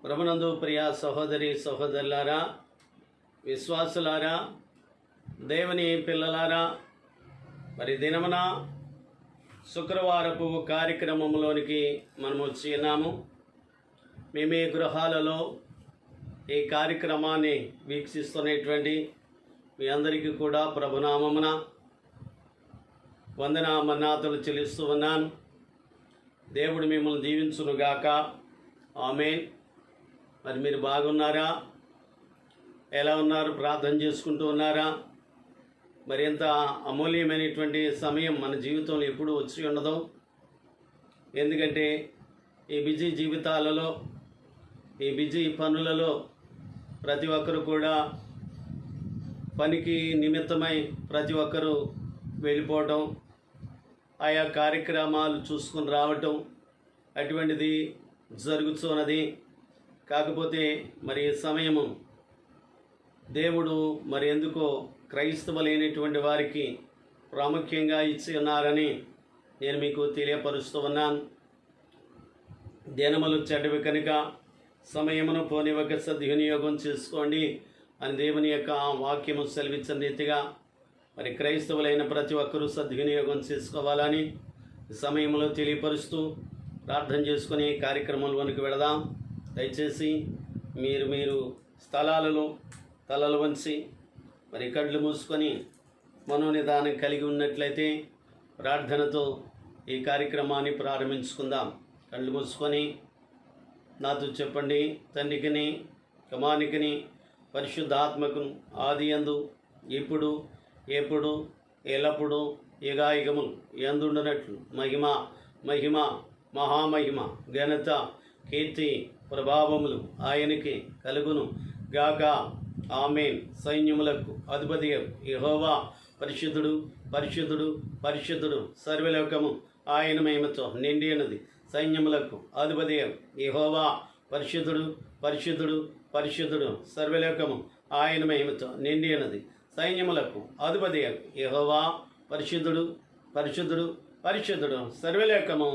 ప్రభునందు ప్రియ సహోదరి సహోదరులారా, విశ్వాసులారా, దేవుని పిల్లలారా, మరి దినమున శుక్రవారపు కార్యక్రమంలోనికి మనము వచ్చి ఉన్నాము. మీ గృహాలలో ఈ కార్యక్రమాన్ని వీక్షిస్తున్నటువంటి మీ అందరికీ కూడా ప్రభునామమున వందన మన్నాతులు చెల్లిస్తూ ఉన్నాను. దేవుడు మిమ్మల్ని దీవించునుగాక. ఆమేన్. మరి మీరు బాగున్నారా? ఎలా ఉన్నారు? ప్రార్థన చేసుకుంటూ ఉన్నారా? మరి ఎంత అమూల్యమైనటువంటి సమయం మన జీవితంలో ఎప్పుడు వచ్చి ఉండదు. ఎందుకంటే ఈ బిజీ జీవితాలలో, ఈ బిజీ పనులలో ప్రతి ఒక్కరు కూడా పనికి నిమిత్తమై ప్రతి ఒక్కరూ వెళ్ళిపోవటం, ఆయా కార్యక్రమాలు చూసుకుని రావటం అటువంటిది జరుగుతున్నది. కాకపోతే మరి సమయము దేవుడు మరి ఎందుకో క్రైస్తవులైనటువంటి వారికి ప్రాముఖ్యంగా ఇచ్చి ఉన్నారని నేను మీకు తెలియపరుస్తూ ఉన్నాను. దినములు చెడ్డవి కనుక సమయమును పోనివ్వక సద్వినియోగం చేసుకోండి అని దేవుని యొక్క వాక్యము సెలవిచ్చిన రీతిగా మరి క్రైస్తవులైన ప్రతి ఒక్కరూ సద్వినియోగం చేసుకోవాలని సమయంలో తెలియపరుస్తూ ప్రార్థన చేసుకుని కార్యక్రమంలోనికి వెళదాం. దయచేసి మీరు స్థలాలలో తలలు వంచి మరి కళ్ళు మూసుకొని మనోనిదానం కలిగి ఉన్నట్లయితే ప్రార్థనతో ఈ కార్యక్రమాన్ని ప్రారంభించుకుందాం. కళ్ళు మూసుకొని నాతో చెప్పండి. తండ్రికిని, కుమారునికిని, పరిశుద్ధాత్మకును ఆదియందు ఇప్పుడు ఎప్పుడు ఎల్లప్పుడు యుగాయుగములు ఎందుండునట్లు మహిమ మహామహిమ ఘనత కీర్తి ప్రభావములు ఆయనకి కలుగును గాక. ఆమేన్. సైన్యములకు అధిపతి యెహోవా పరిశుద్ధుడు పరిశుద్ధుడు పరిశుద్ధుడు, సర్వలోకము ఆయన మహిమతో నిండి ఉన్నది. సైన్యములకు అధిపతి యెహోవా పరిశుద్ధుడు పరిశుద్ధుడు పరిశుద్ధుడు, సర్వలోకము ఆయన మహిమతో నిండి ఉన్నది. సైన్యములకు అధిపతి యెహోవా పరిశుద్ధుడు పరిశుద్ధుడు పరిశుద్ధుడు, సర్వలోకము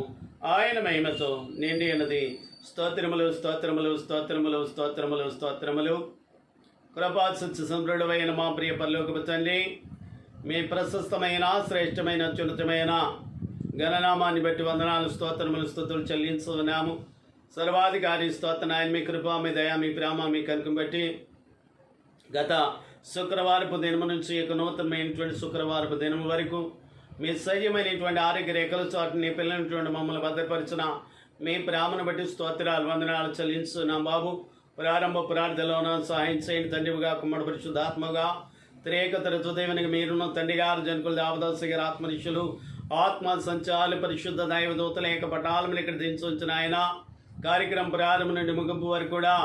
ఆయన మహిమతో నిండి ఉన్నది. స్తోత్రములు స్తోత్రములు స్తోత్రములు స్తోత్రములు స్తోత్రములు. కృపా సత్య సంపూర్ణమైన మా ప్రియ పరలోకపు తండ్రి, మీ ప్రశస్తమైన శ్రేష్టమైన అత్యున్నతమైన ఘననామాన్ని బట్టి వందనాలు స్తోత్రములు స్తుతులు చెల్లించున్నాము. సర్వాధికారి స్తోత్రనాయన మీ కృప, మీ దయ, మీ ప్రేమ, మీ కనుకం బట్టి గత శుక్రవారపు దినము నుంచి ఇక నూతనమైనటువంటి శుక్రవారపు దినము వరకు మీ సహజమైనటువంటి ఆరోగ్య రేఖల చాటుని పిల్లలైనటువంటి మమ్మల్ని భద్రపరిచిన మీ ప్రేమను బట్టి స్తోత్రాలు వందనాలు చెల్లించున్నాం బాబు. ప్రారంభ ప్రార్థనలోన సహాయం చేయండి తండ్రిగా, కుమ్మడి పరిశుద్ధాత్మగా త్రేకతర తుదేవనికి మీరును తండ్రి గారు జనకులు దేవదాసు గారు ఆత్మనిషులు ఆత్మ సంచాలు పరిశుద్ధ దైవ దూతల యొక్క పటాలను ఇక్కడ దించుంచిన ఆయన కార్యక్రమం ప్రారంభం నుండి ముగింపు వరకు కూడా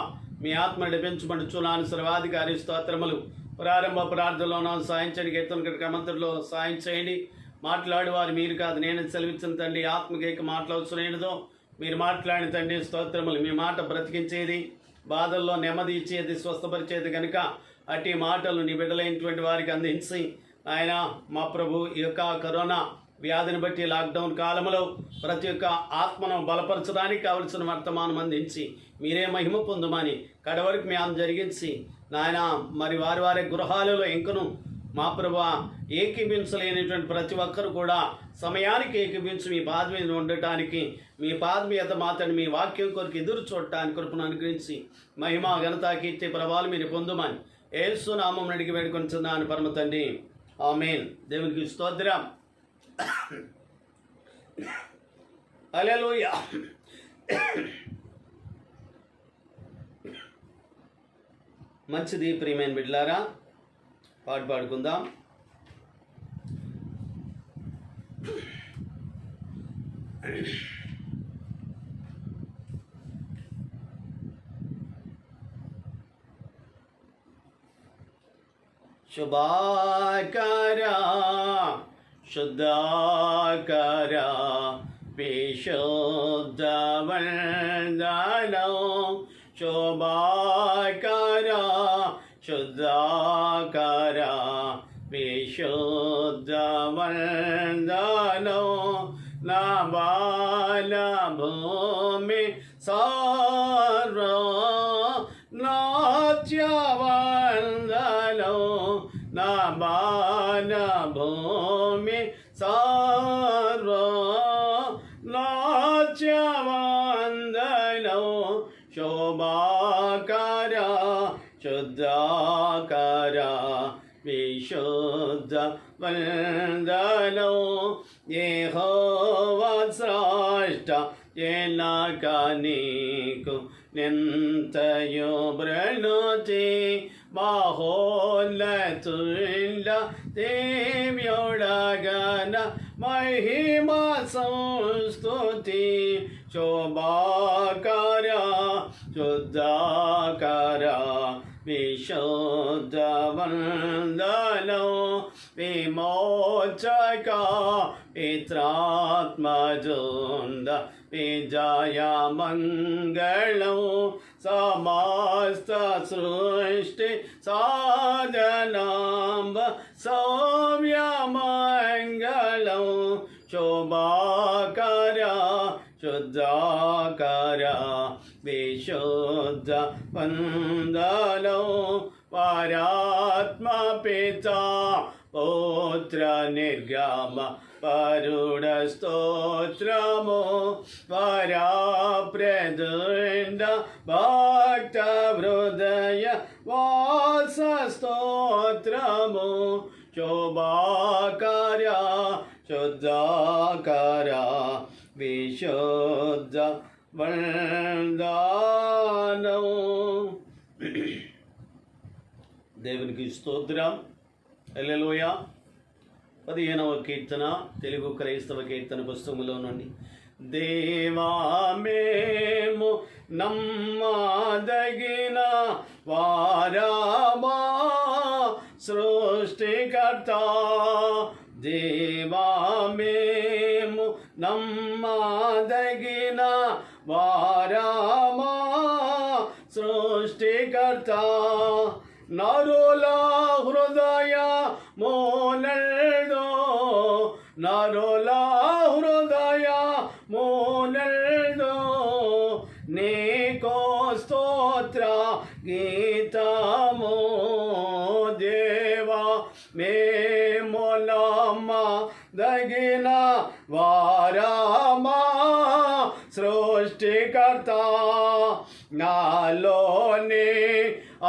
మీ ఆత్మ నడిపించబడుచున్నాను. సర్వాధికారి స్తోత్రములు. ప్రారంభ ప్రార్థనలోన సాయం చేయండి. కీర్తన క్రమంలో సాయం చేయండి. మాట్లాడేవారు మీరు కాదు, నేను సెలవిచ్చిన తండ్రి. ఆత్మకేక మాట్లాడుచునేదో మీరు మాట్లాడిన తండ్రి స్తోత్రములు. మీ మాట బ్రతికించేది, బాధల్లో నెమ్మది ఇచ్చేది, స్వస్థపరిచేది కనుక అట్టి మాటలు నీ బిడ్డలైనటువంటి వారికి అందించి ఆయన మా ప్రభు ఈ యొక్క కరోనా వ్యాధిని బట్టి లాక్డౌన్ కాలంలో ప్రతి ఒక్క ఆత్మను బలపరచడానికి కావలసిన వర్తమానం అందించి మీరే మహిమ పొందుమని కడవరకు మీ ఆమె జరిగించి నాయన మరి వారి గృహాలలో ఇంకను మా ప్రభు ఏకీభించలేనటువంటి ప్రతి ఒక్కరు కూడా సమయానికి ఏకీభించి మీ పాద మీద ఉండటానికి, మీ పాద మీద మాత్రం మీ వాక్యం కొరకు ఎదురు చూడటానికి కృపను అనుగ్రహించి మహిమ ఘనత కీర్తి ప్రభావాలు మీరు పొందుమని యేసు నామం అడిగి వేడుకొంటున్నాను పరమ తండ్రి. ఆమేన్. దేవునికి స్తోత్రం. హల్లెలూయా. మంచిది ప్రియమైన బిడ్డలారా, పాట పాడుకుందాం. శుభాకరా శుద్ధాకరా విశుద్ధవందనం, శోభాకరా శుద్ధాకరా విశుద్ధవందనం, నా బాల భూమి సర్వం నాట్యవందనం నా బాల భూమి సర్వం నాట్యవందనం శోభాకర శుద్ధాకర విశుద్ధ వందనం యెహోవా శ్రేష్ఠ ఎలాగ నీకు నింతయో ప్రణతి మహోన్నతుల దేవ్యోడగన మహిమ సంస్తుతి శోభాకర శుద్ధాకర విశుద్ధ వందనం విమోచక పిత్రాత్మజుంద విజయ మంగళం సమస్త సృష్టి సాధనాంబ సౌమ్య మంగళం శోభాకర శుద్ధాకర విశుద్ధ వందనం పరాత్మ పిత పుత్ర నిర్గమ పరుడ స్తోత్రము పరాప్రదుండ భక్త హృదయ వాస స్తోత్రము శోభాకర శుద్ధాకర విశుద్ధ వందనం. దేవునికి స్తోత్రం. హల్లెలూయా. 15వ కీర్తన తెలుగు క్రైస్తవ కీర్తన పుస్తకంలో నుండి. దేవా మేము నమ్మదగిన వారమా సృష్టికర్త దేవా మేము నమ్మదగిన వారమా సృష్టికర్త నరుల హృదయ మోనల్దో నరుల హృదయ మోనల్దో నీకో స్తోత్ర గీతమో దేవా మేము నమ్మదగిన వారమా సృష్టికర్త నాలోని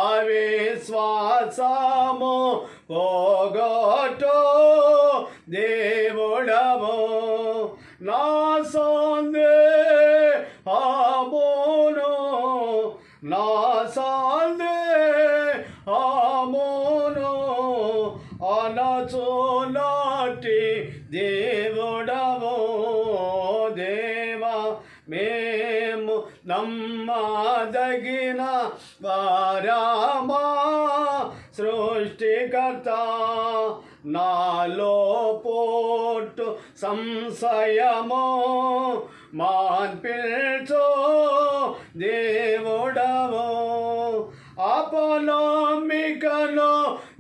అవిశ్వాసము పోగొట్టు దేవుడము నా సందేహమును నా సందేహమును అనచులాటి దేవుడము దేవా మేము నమ్మదగిన వారమా సృష్టికర్త నాలో పోటు సంశయము మాన్పిల్చో దేవుడము అపనమ్మికను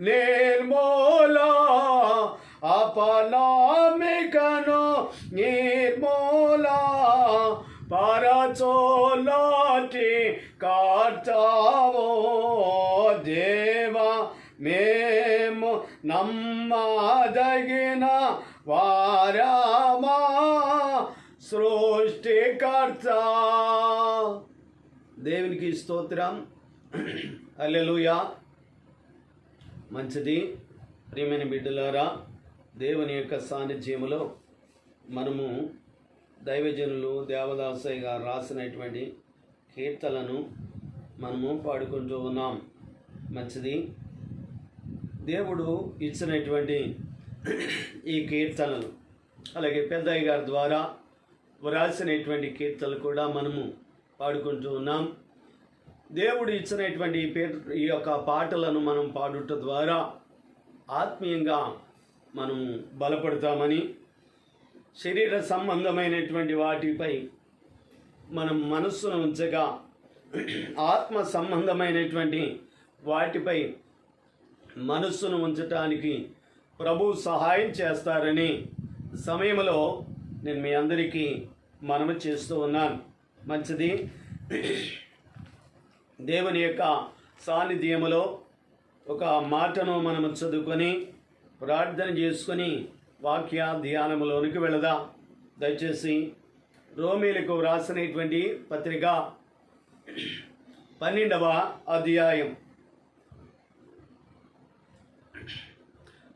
నిర్మూల అపనమ్మికను నిర్మూల పరచోలాటి కర్తావో దేవా మేము నమ్మదగిన వారమా సృష్టికర్త. దేవునికి స్తోత్రం. హల్లెలూయా. మంచిది. ప్రియమైన బిడ్డలారా, దేవుని యొక్క సాన్నిధ్యములో మనము దైవజనులు దేవదాసయ్య గారు రాసినటువంటి కీర్తనలను మనము పాడుకుంటూ ఉన్నాం. మంచిది. దేవుడు ఇచ్చినటువంటి ఈ కీర్తనలు అలాగే పెద్దయ్య గారి ద్వారా రాసినటువంటి కీర్తనలు కూడా మనము పాడుకుంటూ ఉన్నాం. దేవుడు ఇచ్చినటువంటి ఈ యొక్క పాటలను మనం పాడుట ద్వారా ఆత్మీయంగా మనము బలపడతామని, శరీర సంబంధమైనటువంటి వాటిపై మనం మనస్సును ఉంచగా ఆత్మ సంబంధమైనటువంటి వాటిపై మనస్సును ఉంచటానికి ప్రభు సహాయం చేస్తారని సమయంలో నేను మీ అందరికీ మనవి చేస్తూ ఉన్నాను. మంచిది. దేవుని యొక్క సాన్నిధ్యములో ఒక మాటను మనము చదువుకొని ప్రార్థన చేసుకొని వాక్య ధ్యానములోనికి వెళదాం. దయచేసి రోమీలకు వ్రాసినటువంటి పత్రిక 12వ అధ్యాయం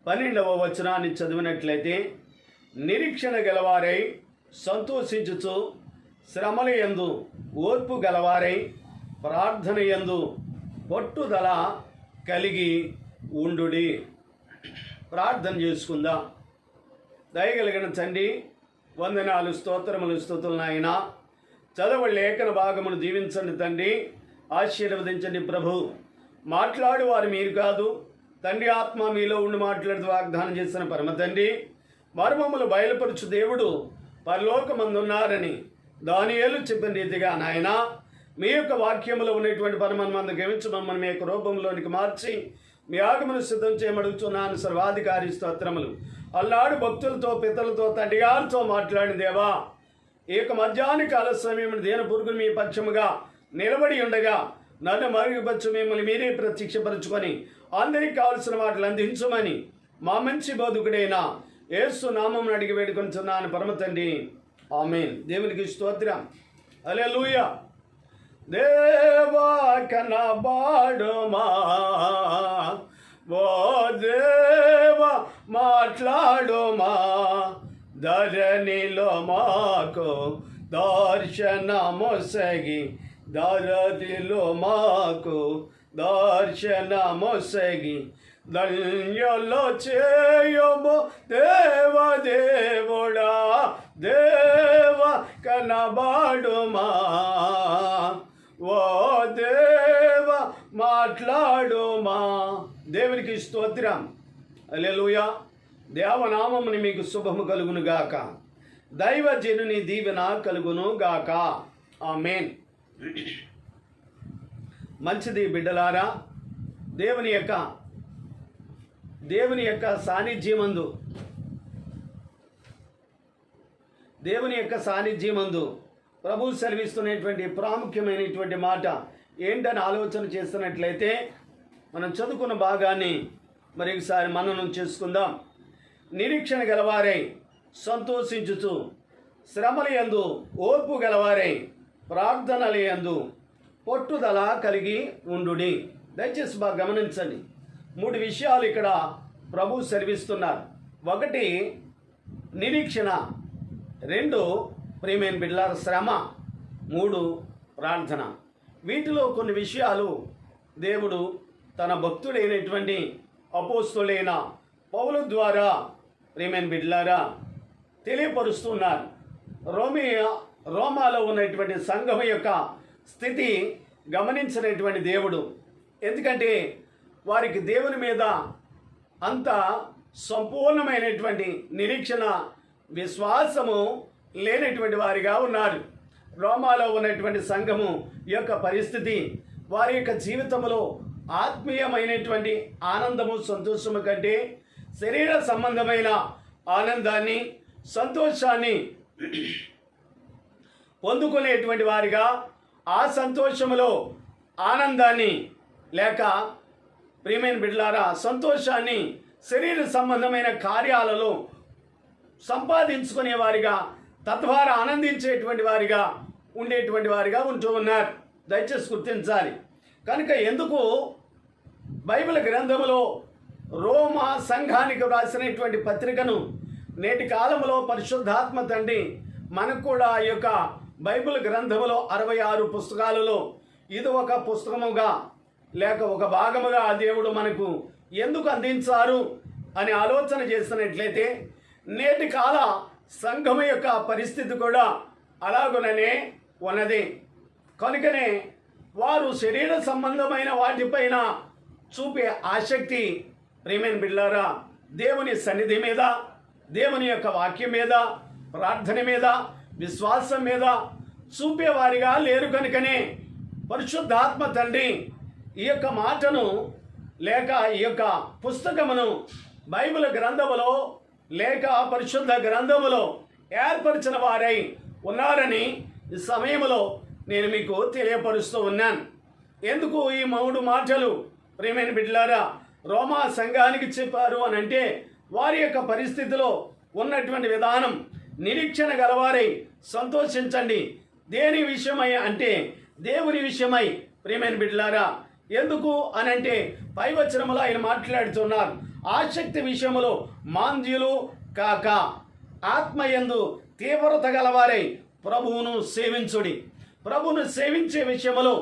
12వ వచనాన్ని చదివినట్లయితే, నిరీక్షణ గలవారై సంతోషించుచు, శ్రమల యందు ఓర్పు గలవారై, ప్రార్థన యందు పట్టుదల కలిగి ఉండుడి. ప్రార్థన చేసుకుందాం. దయగలిగిన తండ్రి, వందనాలు, స్తోత్రములు, స్తుతులు నాయన. చదవ లేఖన భాగమును దీవించండి తండ్రి, ఆశీర్వదించండి ప్రభు. మాట్లాడు వారు మీరు కాదు తండ్రి, ఆత్మ మీలో ఉండి మాట్లాడుతూ వాగ్దానం చేసిన పరమ తండ్రి, మర్మములు బయలుపరచు దేవుడు పరలోకమందున్నారని దానియేలు చెప్పిన రీతిగా నాయన, మీ యొక్క వాక్యములో ఉన్నటువంటి పరమన్మందు గమించి మమ్మల్ని మీ యొక్క రూపంలోనికి మార్చి మీ ఆగమను సిద్ధం చేయమడుగుతున్నాను. సర్వాధికారి స్తోత్రములు. అల్లాడు భక్తులతో, పితలతో, తండ్రి గారితో మాట్లాడిన దేవా, ఈ యొక్క మధ్యాహ్న కాల సమయం దేన పురుగులు మీ పక్షముగా నిలబడి ఉండగా నన్ను మరుగుపరచు, మిమ్మల్ని మీరే ప్రత్యక్షపరచుకొని అందరికి కావలసిన వాటిని అందించమని మా మంచి బోధకుడైన యేసు నామమును అడిగి వేడుకొంచున్నాను పరమ తండ్రి, ఆమేన్. దేవునికి స్తోత్రం. హల్లెలూయా. దేవా కనబడుమా, ఓ దేవా మాట్లాడుమా, ధరణిలో మాకు దర్శనమొసగి, ధరణిలో మాకు దర్శనమొసగి, ధన్యులో చేయము దేవదేవుడా, దేవ కనబడుమా, ఓ దేవ మాట్లాడుమా. దేవునికి స్తోత్రం. హల్లెలూయా. దేవనామముని మీకు శుభము కలుగును గాక. దైవజనుని దీవెన కలుగును గాక. ఆమేన్. మంచిది బిడ్డలారా, దేవుని యొక్క సాన్నిధ్యమందు ప్రభు సెలవిస్తున్నటువంటి ప్రాముఖ్యమైనటువంటి మాట ఏంటని ఆలోచన చేస్తున్నట్లయితే, మనం చదువుకున్న భాగాన్ని మరొకసారి మననం చేసుకుందాం. నిరీక్షణ గలవారై సంతోషించుచు, శ్రమల యందు ఓర్పు గలవారై, ప్రార్థనల యందు పట్టుదల కలిగి ఉండుడి. దయచేసి బాగా గమనించండి. 3 విషయాలు ఇక్కడ ప్రభు సెలవిస్తున్నారు. 1 నిరీక్షణ, 2 ప్రియమైన బిడ్డలార శ్రమ, 3 ప్రార్థన. వీటిలో కొన్ని విషయాలు దేవుడు తన భక్తుడైనటువంటి అపోస్తలుడైన పౌలు ద్వారా ప్రియమైన బిడ్డలారా తెలియపరుస్తున్నారు. రోమాలో ఉన్నటువంటి సంఘం యొక్క స్థితి గమనించినటువంటి దేవుడు, ఎందుకంటే వారికి దేవుని మీద అంత సంపూర్ణమైనటువంటి నిరీక్షణ, విశ్వాసము లేనటువంటి వారిగా ఉన్నారు. రోమాలో ఉన్నటువంటి సంఘము యొక్క పరిస్థితి, వారి యొక్క జీవితంలో ఆత్మీయమైనటువంటి ఆనందము, సంతోషము కంటే శరీర సంబంధమైన ఆనందాన్ని, సంతోషాన్ని పొందుకునేటువంటి వారిగా, ఆ సంతోషములో ఆనందాన్ని లేక ప్రియమైన బిడ్డలారా సంతోషాన్ని శరీర సంబంధమైన కార్యాలలో సంపాదించుకునే వారిగా, తద్వారా ఆనందించేటువంటి వారిగా ఉండేటువంటి వారిగా ఉంటూ ఉన్నారు. దయచేసి గుర్తించాలి. కనుక ఎందుకు బైబిల్ గ్రంథములో రోమా సంఘానికి వ్రాసినటువంటి పత్రికను నేటి కాలంలో పరిశుద్ధాత్మ తండ్రి మనకు కూడా ఆ యొక్క బైబిల్ గ్రంథములో 66 పుస్తకాలలో ఇది ఒక పుస్తకముగా లేక ఒక భాగముగా దేవుడు మనకు ఎందుకు అందించారు అని ఆలోచన చేసినట్లయితే, నేటి కాల సంఘం యొక్క పరిస్థితి కూడా అలాగుననే ఉన్నది. కనుకనే వారు శరీర సంబంధమైన వాటిపైన చూపే ఆసక్తి ప్రియమైన బిడ్డలారా దేవుని సన్నిధి మీద, దేవుని యొక్క వాక్యం మీద, ప్రార్థన మీద, విశ్వాసం మీద చూపేవారిగా లేరు. కనుకనే పరిశుద్ధాత్మ తండ్రి ఈ యొక్క మాటను లేక ఈ యొక్క పుస్తకమును బైబిల్ గ్రంథములో లేక పరిశుద్ధ గ్రంథములో ఏర్పరిచిన వారై ఉన్నారని ఈ సమయంలో నేను మీకు తెలియపరుస్తూ ఉన్నాను. ఎందుకు ఈ 3 మాటలు ప్రియమైన బిడ్డలారా రోమా సంఘానికి చెప్పారు అని అంటే, వారి యొక్క పరిస్థితిలో ఉన్నటువంటి విధానం, నిరీక్షణ గలవారై సంతోషించండి. దేని విషయమై అంటే దేవుని విషయమై ప్రియమైన బిడ్డలారా. ఎందుకు అనంటే పై వచనములో ఆయన మాట్లాడుతున్నారు, ఆసక్తి విషయములో మాంద్యులు కాక ఆత్మయందు తీవ్రత గలవారై ప్రభువును సేవించుడి. ప్రభువును సేవించే విషయములో,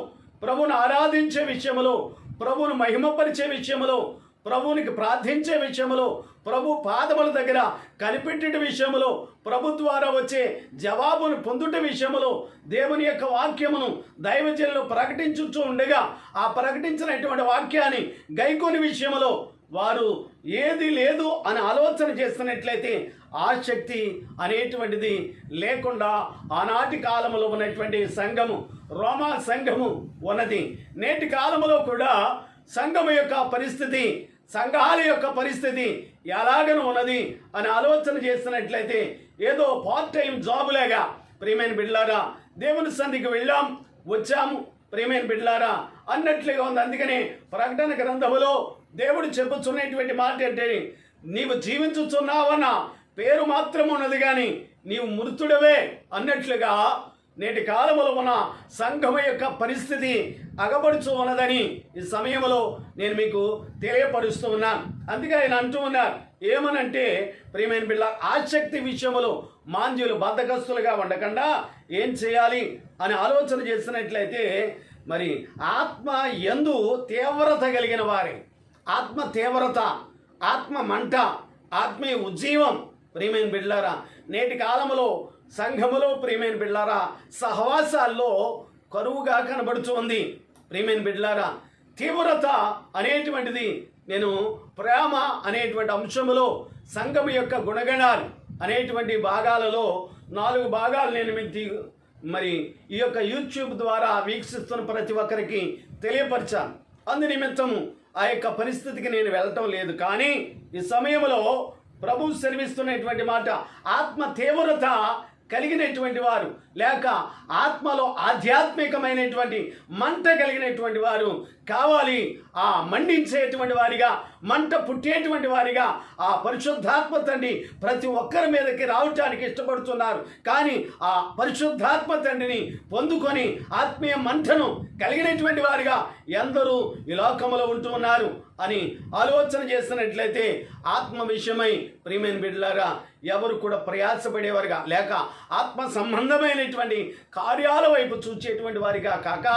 ప్రభువును ఆరాధించే విషయములో, ప్రభువును మహిమపరిచే విషయములో, ప్రభువునికి ప్రార్థించే విషయములో, ప్రభు పాదముల దగ్గర కనిపెట్టే విషయములో, ప్రభు ద్వారా వచ్చే జవాబును పొందుట విషయములో, దేవుని యొక్క వాక్యమును దైవజనులు ప్రకటించుచూ ఉండగా ఆ ప్రకటించినటువంటి వాక్యాన్ని గైకొని విషయములో వారు ఏది లేదు అని ఆలోచన చేస్తున్నట్లయితే ఆసక్తి అనేటువంటిది లేకుండా ఆనాటి కాలంలో ఉన్నటువంటి సంఘము, రోమా సంఘము ఉన్నది. నేటి కాలంలో కూడా సంఘము యొక్క పరిస్థితి, సంఘాల యొక్క పరిస్థితి ఎలాగనూ ఉన్నది అని ఆలోచన చేస్తున్నట్లయితే ఏదో పార్ట్ టైం జాబులాగా ప్రియమైన బిడ్డలారా దేవుని సన్నిధికి వెళ్ళాం వచ్చాము ప్రియమైన బిడ్డలారా అన్నట్లుగా ఉంది. అందుకని ప్రకటన గ్రంథములో దేవుడు చెప్పుచున్నటువంటి మాట అంటే, నీవు జీవించుచున్నావన్న పేరు మాత్రం ఉన్నది కానీ నీవు మృతుడవే అన్నట్లుగా నేటి కాలంలో ఉన్న సంఘం యొక్క పరిస్థితి అగపడుచు ఉన్నదని ఈ సమయంలో నేను మీకు తెలియపరుస్తూ ఉన్నాను. అందుకే ఆయన అంటూ ఉన్నారు ఏమనంటే, ప్రియమైన బిడ్డ ఆసక్తి విషయంలో మాంద్యులు బద్ధకస్తులుగా ఉండకుండా ఏం చేయాలి అని ఆలోచన చేస్తున్నట్లయితే, మరి ఆత్మ యందు తీవ్రత కలిగిన వారే, ఆత్మ తీవ్రత, ఆత్మ మంట, ఆత్మీయ ఉజ్జీవం ప్రియమైన బిడ్డలారా నేటి కాలంలో సంఘములో ప్రియమైన బిడ్డలారా సహవాసాల్లో కరువుగా కనబడుతూ ఉంది. ప్రియమైన బిడ్డలారా తీవ్రత అనేటువంటిది నేను ప్రేమ అనేటువంటి అంశములో సంఘం యొక్క గుణగణాలు అనేటువంటి భాగాలలో 4 భాగాలు నేను మీకు మరి ఈ యొక్క యూట్యూబ్ ద్వారా వీక్షిస్తున్న ప్రతి ఒక్కరికి తెలియపరిచాను. అందు నిమిత్తము ఆ యొక్క పరిస్థితికి నేను వెళ్ళటం లేదు. కానీ ఈ సమయంలో ప్రభు సెలవిస్తున్నటువంటి మాట, ఆత్మ తీవ్రత కలిగినటువంటి వారు లేక ఆత్మలో ఆధ్యాత్మికమైనటువంటి మంట కలిగినటువంటి వారు కావాలి. ఆ మండించేటువంటి వారిగా, మంట పుట్టేటువంటి వారిగా ఆ పరిశుద్ధాత్మ తండ్రి ప్రతి ఒక్కరి మీదకి రావటానికి ఇష్టపడుతున్నారు. కానీ ఆ పరిశుద్ధాత్మ తండ్రిని పొందుకొని ఆత్మీయ మంటను కలిగినటువంటి వారిగా ఎందరూ ఈ లోకములో ఉంటూ ఉన్నారు అని ఆలోచన చేస్తున్నట్లయితే ఆత్మ విషయమై ప్రియమైన బిడ్డలారా ఎవరు కూడా ప్రయాసపడేవారుగా లేక ఆత్మ సంబంధమైనటువంటి కార్యాల వైపు చూచేటువంటి వారిగా కాక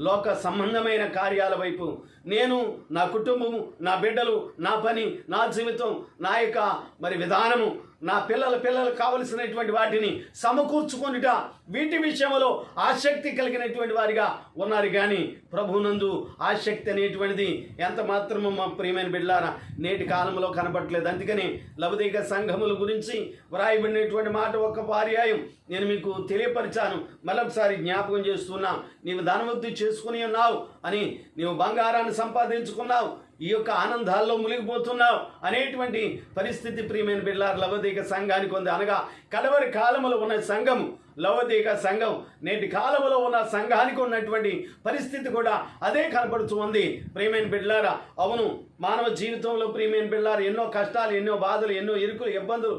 లోక సంబంధమైన కార్యాల వైపు నేను, నా కుటుంబము, నా బిడ్డలు, నా పని, నా జీవితం, నా యొక్క మరి విధానము, నా పిల్లలు కావలసినటువంటి వాటిని సమకూర్చుకొనుట, వీటి విషయంలో ఆసక్తి కలిగినటువంటి వారిగా ఉన్నారు. కానీ ప్రభువునందు ఆసక్తి అనేటువంటిది ఎంత మాత్రమో మా ప్రియమైన బిడ్డలారా నేటి కాలంలో కనబడట్లేదు. అందుకని లవదీక సంఘముల గురించి వ్రాయబడినటువంటి మాట ఒక పర్యాయం నేను మీకు తెలియపరిచాను. మరొకసారి జ్ఞాపకం చేస్తున్నా, నీవు ధనవృద్ధి చేసుకుని ఉన్నావు అని, నీవు బంగారాన్ని సంపాదించుకున్నావు, ఈ యొక్క ఆనందాల్లో మునిగిపోతున్నావు అనేటువంటి పరిస్థితి ప్రియమైన బిడ్డలారా లవదీక సంఘానికి ఉంది. అనగా కడవరి కాలములో ఉన్న సంఘం లవదీక సంఘం, నేటి కాలంలో ఉన్న సంఘానికి ఉన్నటువంటి పరిస్థితి కూడా అదే కనపడుతూ ఉంది ప్రియమైన బిడ్డలారా. అవును, మానవ జీవితంలో ప్రియమైన బిడ్డలారా ఎన్నో కష్టాలు, ఎన్నో బాధలు, ఎన్నో ఇరుకులు, ఇబ్బందులు,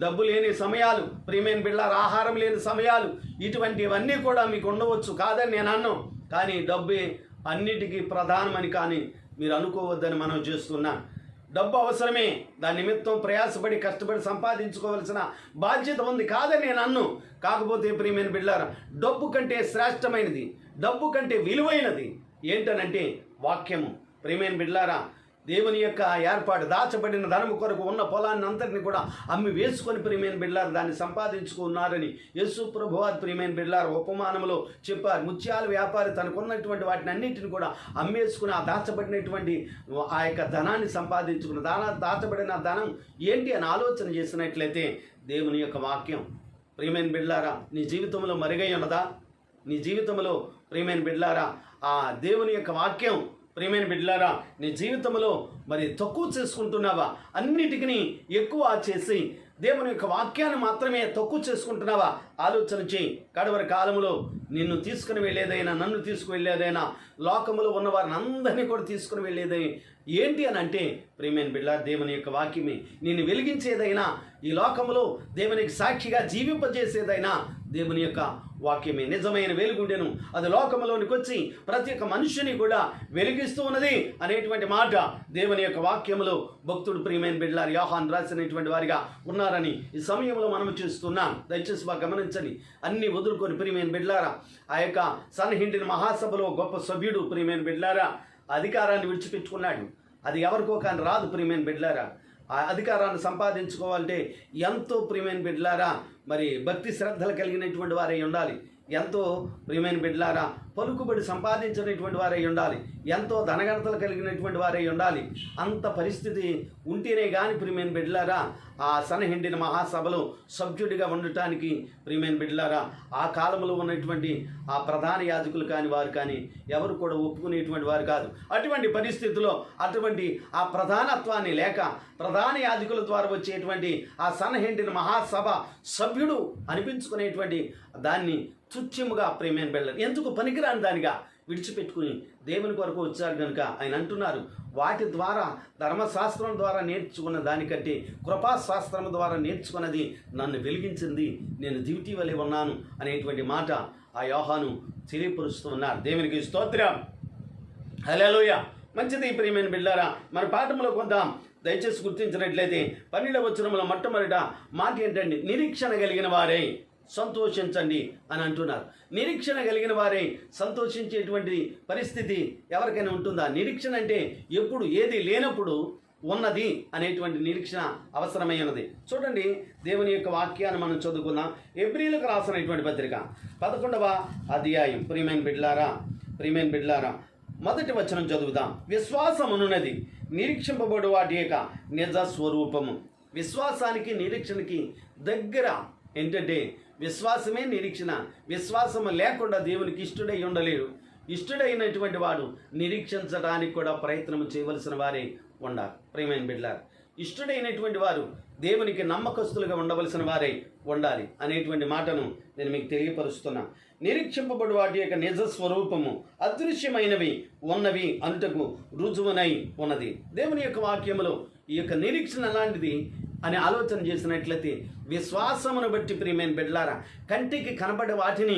డబ్బు లేని సమయాలు ప్రియమైన బిడ్డలారా, ఆహారం లేని సమయాలు, ఇటువంటివన్నీ కూడా మీకు ఉండవచ్చు, కాదని నేను అన్నాను. కానీ డబ్బే అన్నిటికీ ప్రధానమని కానీ మీరు అనుకోవద్దని మనం చేస్తున్నా. డబ్బు అవసరమే, దాని నిమిత్తం ప్రయాసపడి కష్టపడి సంపాదించుకోవాల్సిన బాధ్యత ఉంది, కాదని నేను అన్ను. కాకపోతే ప్రియమైన బిడ్డలారా డబ్బు కంటే శ్రేష్టమైనది, డబ్బు కంటే విలువైనది ఏంటనంటే వాక్యము. ప్రియమైన బిడ్డలారా దేవుని యొక్క ఏర్పాటు, దాచబడిన ధనము కొరకు ఉన్న పొలాన్ని అంతటిని కూడా అమ్మి వేసుకొని ప్రియమైన బిడ్డలారా దాన్ని సంపాదించుకున్నారని యేసు ప్రభువారు ప్రియమైన బిడ్డలారా ఉపమానంలో చెప్పారు. ముత్యాల వ్యాపారి తనకున్నటువంటి వాటిని అన్నింటిని కూడా అమ్మేసుకుని ఆ దాచబడినటువంటి ఆ యొక్క ధనాన్ని సంపాదించుకున్న దాచబడిన ధనం ఏంటి అని ఆలోచన చేసినట్లయితే దేవుని యొక్క వాక్యం. ప్రియమైన బిడ్డలారా నీ జీవితంలో మరుగై ఉన్నదా? నీ జీవితంలో ప్రియమైన బిడ్డలారా ఆ దేవుని యొక్క వాక్యం ప్రియమైన బిడ్డలారా నీ జీవితంలో మరి తక్కువ చేసుకుంటున్నావా? అన్నిటికీ ఎక్కువ చేసి దేవుని యొక్క వాక్యాన్ని మాత్రమే తక్కువ చేసుకుంటున్నావా? ఆలోచన చేయి. కడవరి కాలంలో నిన్ను తీసుకుని వెళ్ళేదైనా, నన్ను తీసుకువెళ్ళేదైనా, లోకములో ఉన్న వారిని అందరినీ కూడా తీసుకుని వెళ్ళేది ఏంటి అని అంటే ప్రియమైన బిడ్డ, దేవుని యొక్క వాక్యమే. నిన్ను వెలిగించేదైనా, ఈ లోకములో దేవునికి సాక్షిగా జీవింపజేసేదైనా దేవుని యొక్క వాక్యమే. నిజమైన వెలుగుండెను, అది లోకములోనికి వచ్చి ప్రతి ఒక్క మనుషుని కూడా వెలిగిస్తూ ఉన్నది అనేటువంటి మాట దేవుని యొక్క వాక్యములో భక్తుడు ప్రియమైన బిడ్డలారు యోహాను రాసినటువంటి వారిగా ఉన్నారని ఈ సమయంలో మనం చూస్తున్నాం. దయచేసి బాగా గమనించండి. అన్ని వదులుకొని ప్రియమైన బిడ్డలారా, ఆ యొక్క సన్హెడ్రిన్ మహాసభలో గొప్ప సభ్యుడు ప్రియమైన బిడ్డలారా అధికారాన్ని విడిచిపెట్టుకున్నాడు. అది ఎవరికో కానీ రాదు ప్రియమైన బిడ్డలారా. ఆ అధికారాన్ని సంపాదించుకోవాలంటే ఎంతో ప్రియమైన బిడ్డలారా మరి భక్తి శ్రద్ధలు కలిగినటువంటి వారై ఉండాలి. ఎంతో ప్రియమైన బిడ్డలారా పలుకుబడి సంపాదించినటువంటి వారై ఉండాలి. ఎంతో ధనగణతలు కలిగినటువంటి వారై ఉండాలి. అంత పరిస్థితి ఉంటేనే కానీ ప్రియమైన బిడ్డలారా ఆ సన్హెడ్రిన్ మహాసభలో సభ్యుడిగా ఉండటానికి ప్రియమైన బిడ్డలారా ఆ కాలంలో ఉన్నటువంటి ఆ ప్రధాన యాజకులు కాని వారు కానీ ఎవరు కూడా ఒప్పుకునేటువంటి వారు కాదు. అటువంటి పరిస్థితుల్లో అటువంటి ఆ ప్రధానత్వాన్ని లేక ప్రధాన యాజకుల ద్వారా వచ్చేటువంటి ఆ సన్హెడ్రిన్ మహాసభ సభ్యుడు అనిపించుకునేటువంటి దాన్ని తుచ్చముగా ప్రియమైన బిడ్డలు ఎందుకు పనికిరాని దానిగా విడిచిపెట్టుకుని దేవుని కొరకు వచ్చారు కనుక ఆయన అంటున్నారు, వాటి ద్వారా ధర్మశాస్త్రం ద్వారా నేర్చుకున్న దానికంటే కృపాశాస్త్రం ద్వారా నేర్చుకున్నది నన్ను వెలిగించింది, నేను దివిటి వలె ఉన్నాను అనేటువంటి మాట ఆ యోహాను తెలియపరుస్తూ ఉన్నారు. దేవునికి స్తోత్రం, హల్లెలూయా. మంచిది ప్రియమైన బిడ్డలారా, మన పాఠంలో కొందాం. దయచేసి గుర్తించినట్లయితే 12వ వచనంలో మొట్టమొదట మాట ఏంటండి? నిరీక్షణ కలిగిన వారే సంతోషించండి అని అంటున్నారు. నిరీక్షణ కలిగిన వారే సంతోషించేటువంటి పరిస్థితి ఎవరికైనా ఉంటుందా? నిరీక్షణ అంటే ఎప్పుడు ఏది లేనప్పుడు ఉన్నది అనేటువంటి నిరీక్షణ అవసరమై ఉన్నది. చూడండి, దేవుని యొక్క వాక్యాన్ని మనం చదువుకుందాం. హెబ్రీయులకు రాసినటువంటి పత్రిక 11వ అధ్యాయం ప్రియమైన బిడ్డలారా మొదటి వచనం చదువుదాం. విశ్వాసమునున్నది నిరీక్షింపబడు వాటి యొక్క నిజ స్వరూపము. విశ్వాసానికి నిరీక్షణకి దగ్గర ఏంటంటే విశ్వాసమే నిరీక్షణ. విశ్వాసము లేకుండా దేవునికి ఇష్టడై ఉండలేడు. ఇష్టడైనటువంటి వాడు నిరీక్షించడానికి కూడా ప్రయత్నం చేయవలసిన వారే ఉండాలి. ప్రియమైన బిడ్డలారా, ఇష్టడైనటువంటి వారు దేవునికి నమ్మకస్తులుగా ఉండవలసిన వారే ఉండాలి అనేటువంటి మాటను నేను మీకు తెలియపరుస్తున్నా. నిరీక్షింపబడు వాటి యొక్క నిజ స్వరూపము అదృశ్యమైనవి ఉన్నవి అనుటకు రుజువునై ఉన్నది. దేవుని యొక్క వాక్యములో ఈ యొక్క నిరీక్షణ లాంటిది అని ఆలోచన చేసినట్లయితే విశ్వాసమును బట్టి ప్రియమైన బిడ్డలారా కంటికి కనబడే వాటిని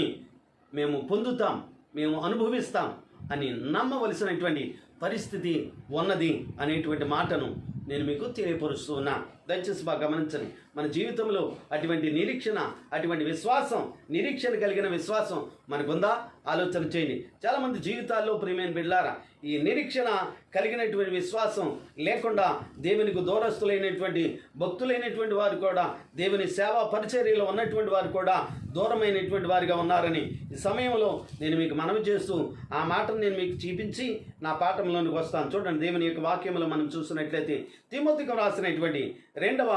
మేము పొందుతాం, మేము అనుభవిస్తాం అని నమ్మవలసినటువంటి పరిస్థితి ఉన్నది అనేటువంటి మాటను నేను మీకు తెలియపరుస్తూ ఉన్నా. దయచేసి బాగా గమనించండి. మన జీవితంలో అటువంటి నిరీక్షణ, అటువంటి విశ్వాసం, నిరీక్షణ కలిగిన విశ్వాసం మనకుందా? ఆలోచన చేయండి. చాలామంది జీవితాల్లో ప్రియమైన బిడ్డలారా ఈ నిరీక్షణ కలిగినటువంటి విశ్వాసం లేకుండా దేవునికి దూరస్తులైనటువంటి భక్తులైనటువంటి వారు కూడా, దేవుని సేవా పరిచర్యలో ఉన్నటువంటి వారు కూడా దూరమైనటువంటి వారిగా ఉన్నారని ఈ సమయంలో నేను మీకు మనవి చేస్తూ ఆ మాటను నేను మీకు చూపించి నా పాఠంలోనికి వస్తాను. చూడండి, దేవుని యొక్క వాక్యంలో మనం చూసినట్లయితే తిమోతికి రాసినటువంటి 2వ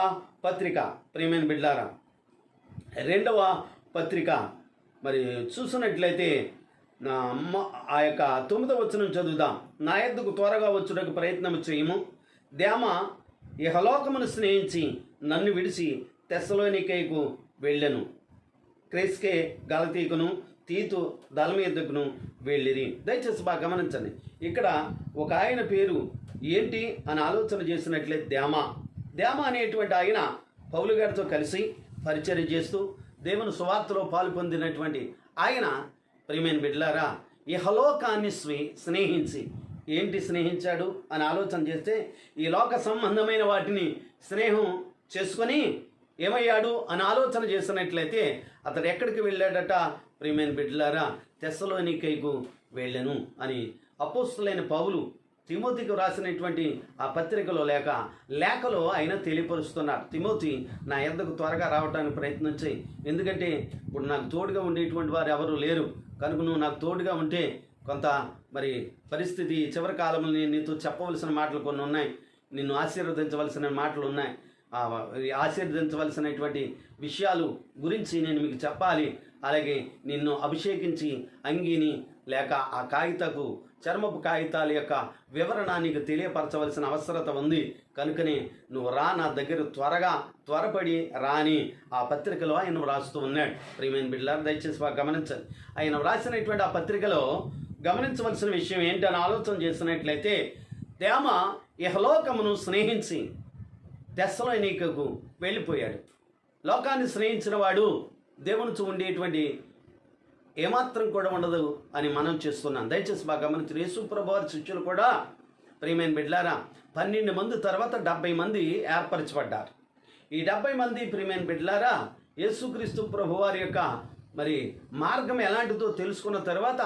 పత్రిక ప్రియమైన బిడ్డలారా 2వ పత్రిక మరి చూసినట్లయితే ఆ యొక్క 9వ వచనం చదువుదాం. నా యొద్దకు త్వరగా వచ్చుటకు ప్రయత్నం చేయము. దేమ ఇహలోకమును స్నేహించి నన్ను విడిచి తెస్సలోనికైకు వెళ్ళెను. క్రెస్కే గలతీకును తీతు దళమీద్దకును వెళ్ళిరి. దయచేసి బాగా గమనించండి. ఇక్కడ ఒక ఆయన పేరు ఏంటి అని ఆలోచన చేసినట్లయితే దేమ అనేటువంటి ఆయన పౌలు గారితో కలిసి పరిచర్య చేస్తూ దేవుని సువార్తలో పాలు పొందినటువంటి ఆయన ప్రియమైన బిడ్డలారా ఇహలోకాన్ని స్నేహించి ఏంటి స్నేహించాడు అని ఆలోచన చేస్తే ఈ లోక సంబంధమైన వాటిని స్నేహం చేసుకొని ఏమయ్యాడు అని ఆలోచన చేసినట్లయితే అతడు ఎక్కడికి వెళ్ళాడట? ప్రియమైన బిడ్డలారా తెస్సలోనికైకు వెళ్ళెను అని అపోస్తులైన పౌలు తిమోతికి రాసినటువంటి ఆ పత్రికలో లేఖలో ఆయన తెలియపరుస్తున్నారు. తిమోతి, నా యొద్దకు త్వరగా రావడానికి ప్రయత్నం చేయి, ఎందుకంటే ఇప్పుడు నాకు తోడుగా ఉండేటువంటి వారు ఎవరు లేరు కనుక నువ్వు నాకు తోడుగా ఉంటే కొంత మరి పరిస్థితి చివరి కాలంలో నేను నీతో చెప్పవలసిన మాటలు కొన్ని ఉన్నాయి, నిన్ను ఆశీర్వదించవలసిన మాటలు ఉన్నాయి, ఆశీర్వదించవలసినటువంటి విషయాలు గురించి నేను మీకు చెప్పాలి అలాగే నిన్ను అభిషేకించి అంగీని లేక ఆ కాగితపు చర్మపు కాగితాల యొక్క వివరణ నీకు తెలియపరచవలసిన అవసరత ఉంది. కనుకనే నువ్వు రా, నా దగ్గర త్వరపడి రాని ఆ పత్రికలో ఆయన వ్రాస్తూ ఉన్నాడు. ప్రియమైన బిడ్డలారా, దయచేసి బాగా గమనించండి. ఆయన వ్రాసినటువంటి ఆ పత్రికలో గమనించవలసిన విషయం ఏంటని ఆలోచన చేసినట్లయితే, దేమ ఇహలోకమును స్నేహించి తెస్సలోనికకు వెళ్ళిపోయాడు. లోకాన్ని స్నేహించిన వాడు దేవునితో ఉండేటువంటి ఏమాత్రం కూడా ఉండదు అని మనం చేస్తున్నాం. దయచేసి బాగా గమనించిన యేసు ప్రభువారి శిష్యులు కూడా ప్రియమైన బిడ్డలారా 12 మంది తర్వాత 70 మంది ఏర్పరచబడ్డారు. ఈ 70 మంది ప్రియమైన బిడ్డలారా యేసుక్రీస్తు ప్రభువారి యొక్క మరి మార్గం ఎలాంటిదో తెలుసుకున్న తర్వాత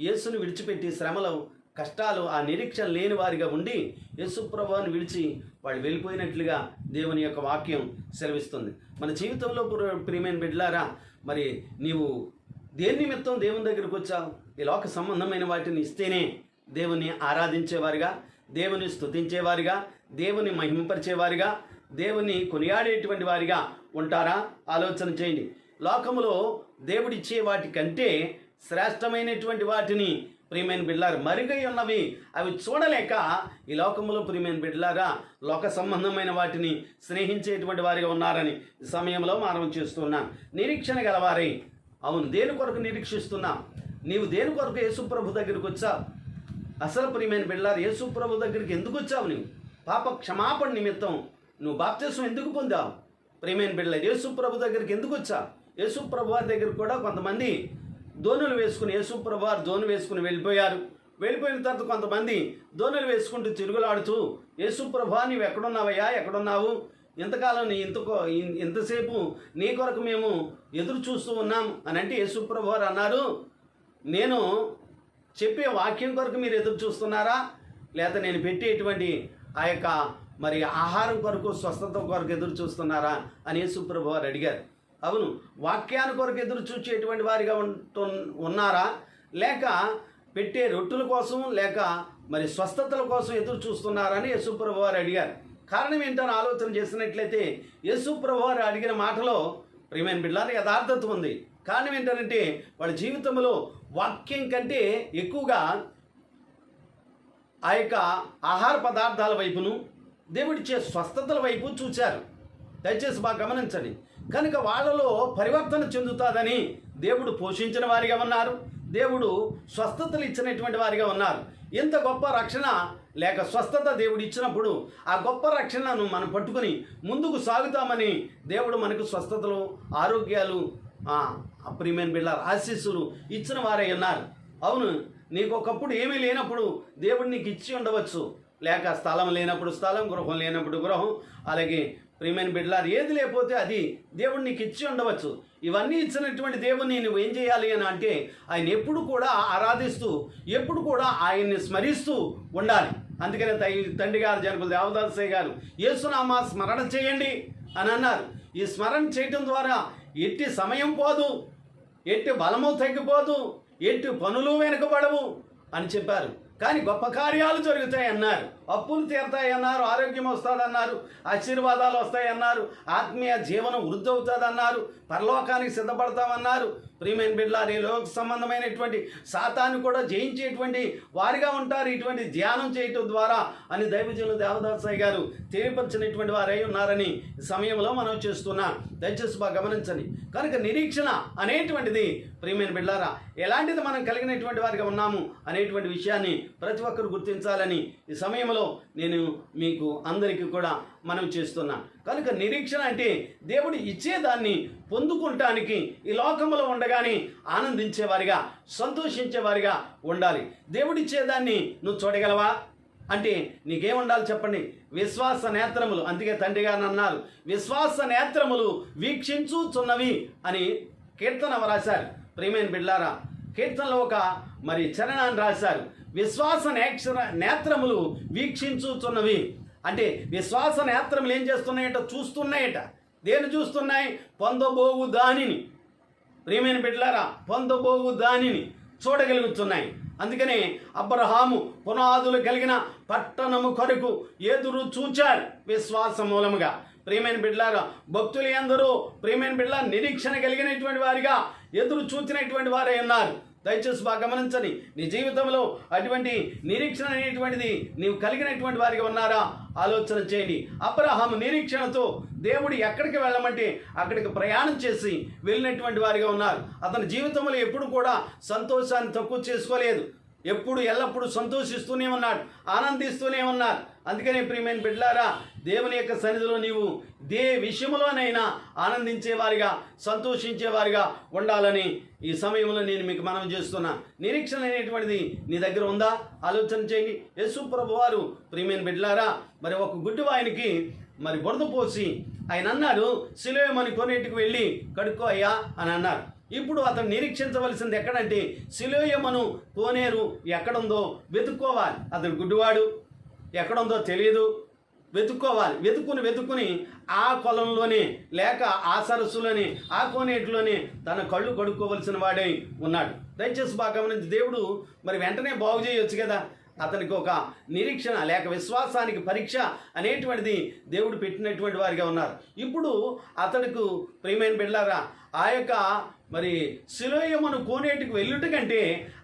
యేసుని విడిచిపెట్టి శ్రమలు కష్టాలు ఆ నిరీక్షణ లేని వారిగా ఉండి యేసు ప్రభువుని విడిచి వాళ్ళు వెళ్ళిపోయినట్లుగా దేవుని యొక్క వాక్యం సెలవిస్తుంది. మన జీవితంలో ప్రియమైన బిడ్డలారా, మరి నీవు దేని నిమిత్తం దేవుని దగ్గరికి వచ్చావు? ఈ లోక సంబంధమైన వాటిని ఇస్తేనే దేవుని ఆరాధించేవారిగా, దేవుని స్తుతించేవారిగా, దేవుని మహింపరిచేవారిగా, దేవుని కొనియాడేటువంటి వారిగా ఉంటారా? ఆలోచన చేయండి. లోకములో దేవుడిచ్చే వాటి కంటే శ్రేష్టమైనటువంటి వాటిని ప్రియమైన బిడ్డలారా మరుగై ఉన్నవి అవి చూడలేక ఈ లోకములో ప్రియమైన బిడ్డలారా లోక సంబంధమైన వాటిని స్నేహించేటువంటి వారిగా ఉన్నారని ఈ సమయంలో మనం చేస్తున్నాం. నిరీక్షణ గలవారై, అవును, దేని కొరకు నిరీక్షిస్తున్నాం? నీవు దేని కొరకు యేసు ప్రభు దగ్గరికి వచ్చావు? అసలు ప్రియమైన బిడ్డలారా యేసు ప్రభు దగ్గరికి ఎందుకు వచ్చావు? నీవు పాప క్షమాపణ నిమిత్తం నువ్వు బాప్తిసం ఎందుకు పొందావు? ప్రియమైన బిడ్డలారా యేసు ప్రభు దగ్గరికి ఎందుకు వచ్చావు? యేసు ప్రభు వారి దగ్గర కూడా కొంతమంది దోణులు వేసుకుని యేసు ప్రభు వారు దోణి వేసుకుని వెళ్ళిపోయారు. వెళ్ళిపోయిన తర్వాత కొంతమంది దోణులు వేసుకుంటూ తిరుగులాడుతూ యేసు ప్రభు నీవు ఎక్కడున్నావయ్యా, ఎక్కడున్నావు, ఇంతకాలం ఇంతసేపు నీ కొరకు మేము ఎదురు చూస్తూ ఉన్నాం అని అంటే యేసు ప్రభు వారు అన్నారు, నేను చెప్పే వాక్యం కొరకు మీరు ఎదురు చూస్తున్నారా, లేదా నేను పెట్టేటువంటి ఆ యొక్క మరి ఆహారం కొరకు స్వస్థత కొరకు ఎదురు చూస్తున్నారా అని యేసు ప్రభు వారు అడిగారు. అవును, వాక్యాన్ని కొరకు ఎదురు చూచేటువంటి వారిగా ఉన్నారా, లేక పెట్టే రొట్టెల కోసం లేక మరి స్వస్థతల కోసం ఎదురు చూస్తున్నారని యేసు ప్రభు వారు అడిగారు. కారణం ఏంటని ఆలోచన చేసినట్లయితే యేసు ప్రభు వారు అడిగిన మాటలో ప్రియమైన బిడ్డలారా యథార్థత ఉంది. కారణం ఏంటంటే వాళ్ళ జీవితంలో వాక్యం కంటే ఎక్కువగా ఆ యొక్క ఆహార పదార్థాల వైపును దేవుడిచ్చే స్వస్థతల వైపు చూశారు. దయచేసి బాగా గమనించండి. కనుక వాళ్ళలో పరివర్తన చెందుతుందని దేవుడు పోషించిన వారిగా ఉన్నారు, దేవుడు స్వస్థతలు ఇచ్చినటువంటి వారిగా ఉన్నారు. ఇంత గొప్ప రక్షణ లేక స్వస్థత దేవుడు ఇచ్చినప్పుడు ఆ గొప్ప రక్షణను మనం పట్టుకుని ముందుకు సాగుతామని దేవుడు మనకు స్వస్థతలు, ఆరోగ్యాలు, ప్రియమైన బిడ్డలారా ఆశీస్సులు ఇచ్చిన వారై ఉన్నారు. అవును, నీకు ఒకప్పుడు ఏమీ లేనప్పుడు దేవుడు నీకు ఇచ్చి ఉండవచ్చు, లేక స్థలం లేనప్పుడు స్థలం, గృహం లేనప్పుడు గృహం, అలాగే ప్రియమైన బిడ్డలారా ఏది లేకపోతే అది దేవుడు నీకు ఇచ్చి ఉండవచ్చు. ఇవన్నీ ఇచ్చినటువంటి దేవుడిని నువ్వు ఏం చేయాలి అని అంటే ఆయన ఎప్పుడు కూడా ఆరాధిస్తూ ఎప్పుడు కూడా ఆయన్ని స్మరిస్తూ ఉండాలి. అందుకనే తండ్రి గారు జనకుల దేవదాసయ్య గారు యేసునామా స్మరణ చేయండి అని అన్నారు. ఈ స్మరణ చేయటం ద్వారా ఎట్టి సమయం పోదు, ఎట్టి బలము తగ్గిపోదు, ఎట్టి పనులు వెనుకబడవు అని చెప్పారు. కానీ గొప్ప కార్యాలు జరుగుతాయి అన్నారు, అప్పులు తీరుతాయి అన్నారు, ఆరోగ్యం వస్తుంది అన్నారు, ఆశీర్వాదాలు వస్తాయి అన్నారు, ఆత్మీయ జీవనం వృద్ధి అవుతుంది అన్నారు, పరలోకానికి సిద్ధపడతామన్నారు. ప్రియమైన బిడ్డలారా లోక సంబంధమైనటువంటి సాతాన్ని కూడా జయించేటువంటి వారిగా ఉంటారు ఇటువంటి ధ్యానం చేయటం ద్వారా అని దైవజనులు దేవదాసయ్య గారు తెలియపరిచినటువంటి వారై ఉన్నారని ఈ సమయంలో మనం చేస్తున్నాం. దయచేసి బాగా గమనించండి. కనుక నిరీక్షణ అనేటువంటిది ప్రియమైన బిడ్డలారా ఎలాంటిది మనం కలిగినటువంటి వారిగా ఉన్నాము అనేటువంటి విషయాన్ని ప్రతి ఒక్కరు గుర్తించాలని ఈ సమయంలో నేను మీకు అందరికీ కూడా మనం చేస్తున్నాను. కనుక నిరీక్షణ అంటే దేవుడు ఇచ్చేదాన్ని పొందుకుంటానికి ఈ లోకంలో ఉండగానే ఆనందించేవారిగా, సంతోషించేవారిగా ఉండాలి. దేవుడిచ్చేదాన్ని నువ్వు చూడగలవా అంటే నీకేం ఉండాలి చెప్పండి? విశ్వాస నేత్రములు. అందుకే తండ్రి గారు అన్నారు, విశ్వాస నేత్రములు వీక్షించుచున్నవి అని కీర్తన రాశారు. ప్రియమైన బిడ్డలారా కీర్తనలో ఒక మరి చరణాన్ని రాశారు, విశ్వాస నేత్రములు వీక్షించుచున్నవి అంటే విశ్వాస నేత్రములు ఏం చేస్తున్నాయట? చూస్తున్నాయట. దేని చూస్తున్నాయి? పొందబోవు దానిని. ప్రియమైన బిడ్డలారా పొందబోవు దానిని చూడగలుగుతున్నాయి. అందుకనే అబ్రహాము పునాదులు కలిగిన పట్టణము కొరకు ఎదురు చూచారు విశ్వాస మూలముగా. ప్రియమైన బిడ్డలారా, భక్తులు అందరూ ప్రియమైన బిడ్డల నిరీక్షణ కలిగినటువంటి వారిగా ఎదురు చూచినటువంటి వారే ఉన్నారు. దయచేసి బాగా గమనించండి. నీ జీవితంలో అటువంటి నిరీక్షణ అనేటువంటిది నీవు కలిగినటువంటి వారిగా ఉన్నారా? ఆలోచన చేయండి. అబ్రహాము నిరీక్షణతో దేవుడు ఎక్కడికి వెళ్ళమంటే అక్కడికి ప్రయాణం చేసి వెళ్ళినటువంటి వారిగా ఉన్నారు. అతని జీవితంలో ఎప్పుడు కూడా సంతోషాన్ని తక్కువ చేసుకోలేదు. ఎప్పుడు ఎల్లప్పుడూ సంతోషిస్తూనే ఉన్నాడు, ఆనందిస్తూనే ఉన్నాడు. అందుకనే ప్రియమైన బిడ్డలారా, దేవుని యొక్క సన్నిధిలో నీవు ఏ విషయంలోనైనా ఆనందించేవారిగా, సంతోషించేవారిగా ఉండాలని ఈ సమయంలో నేను మీకు మనవి చేస్తున్నా. నిరీక్షణ అనేటువంటిది నీ దగ్గర ఉందా? ఆలోచన చేయండి. యేసు ప్రభు వారు ప్రియమైన బిడ్డలారా, మరి ఒక గుడ్డివానికి మరి బురద పోసి ఆయన అన్నాడు, సిలువమని కొనేటికి వెళ్ళి కడుక్కో అయ్యా అని అన్నారు. ఇప్పుడు అతను నిరీక్షించవలసింది ఎక్కడంటే సిలువయమను కోనేరు ఎక్కడుందో వెతుక్కోవాలి. అతడు గుడ్డివాడు, ఎక్కడుందో తెలియదు, వెతుక్కోవాలి. వెతుక్కుని ఆ కొలంలోనే లేక ఆ సరస్సులోనే ఆ కోనేటిలోనే తన కళ్ళు కడుక్కోవలసిన వాడై ఉన్నాడు. దయచేసి బాగా గమనించి, దేవుడు మరి వెంటనే బాగు చేయొచ్చు కదా. అతనికి ఒక నిరీక్షణ లేక విశ్వాసానికి పరీక్ష అనేటువంటిది దేవుడు పెట్టినటువంటి వారిగా ఉన్నారు. ఇప్పుడు అతడికి ప్రియమైన బిడ్డలారా, ఆ యొక్క మరి సిలువయమను కోనేటికి వెళ్ళుట కంటే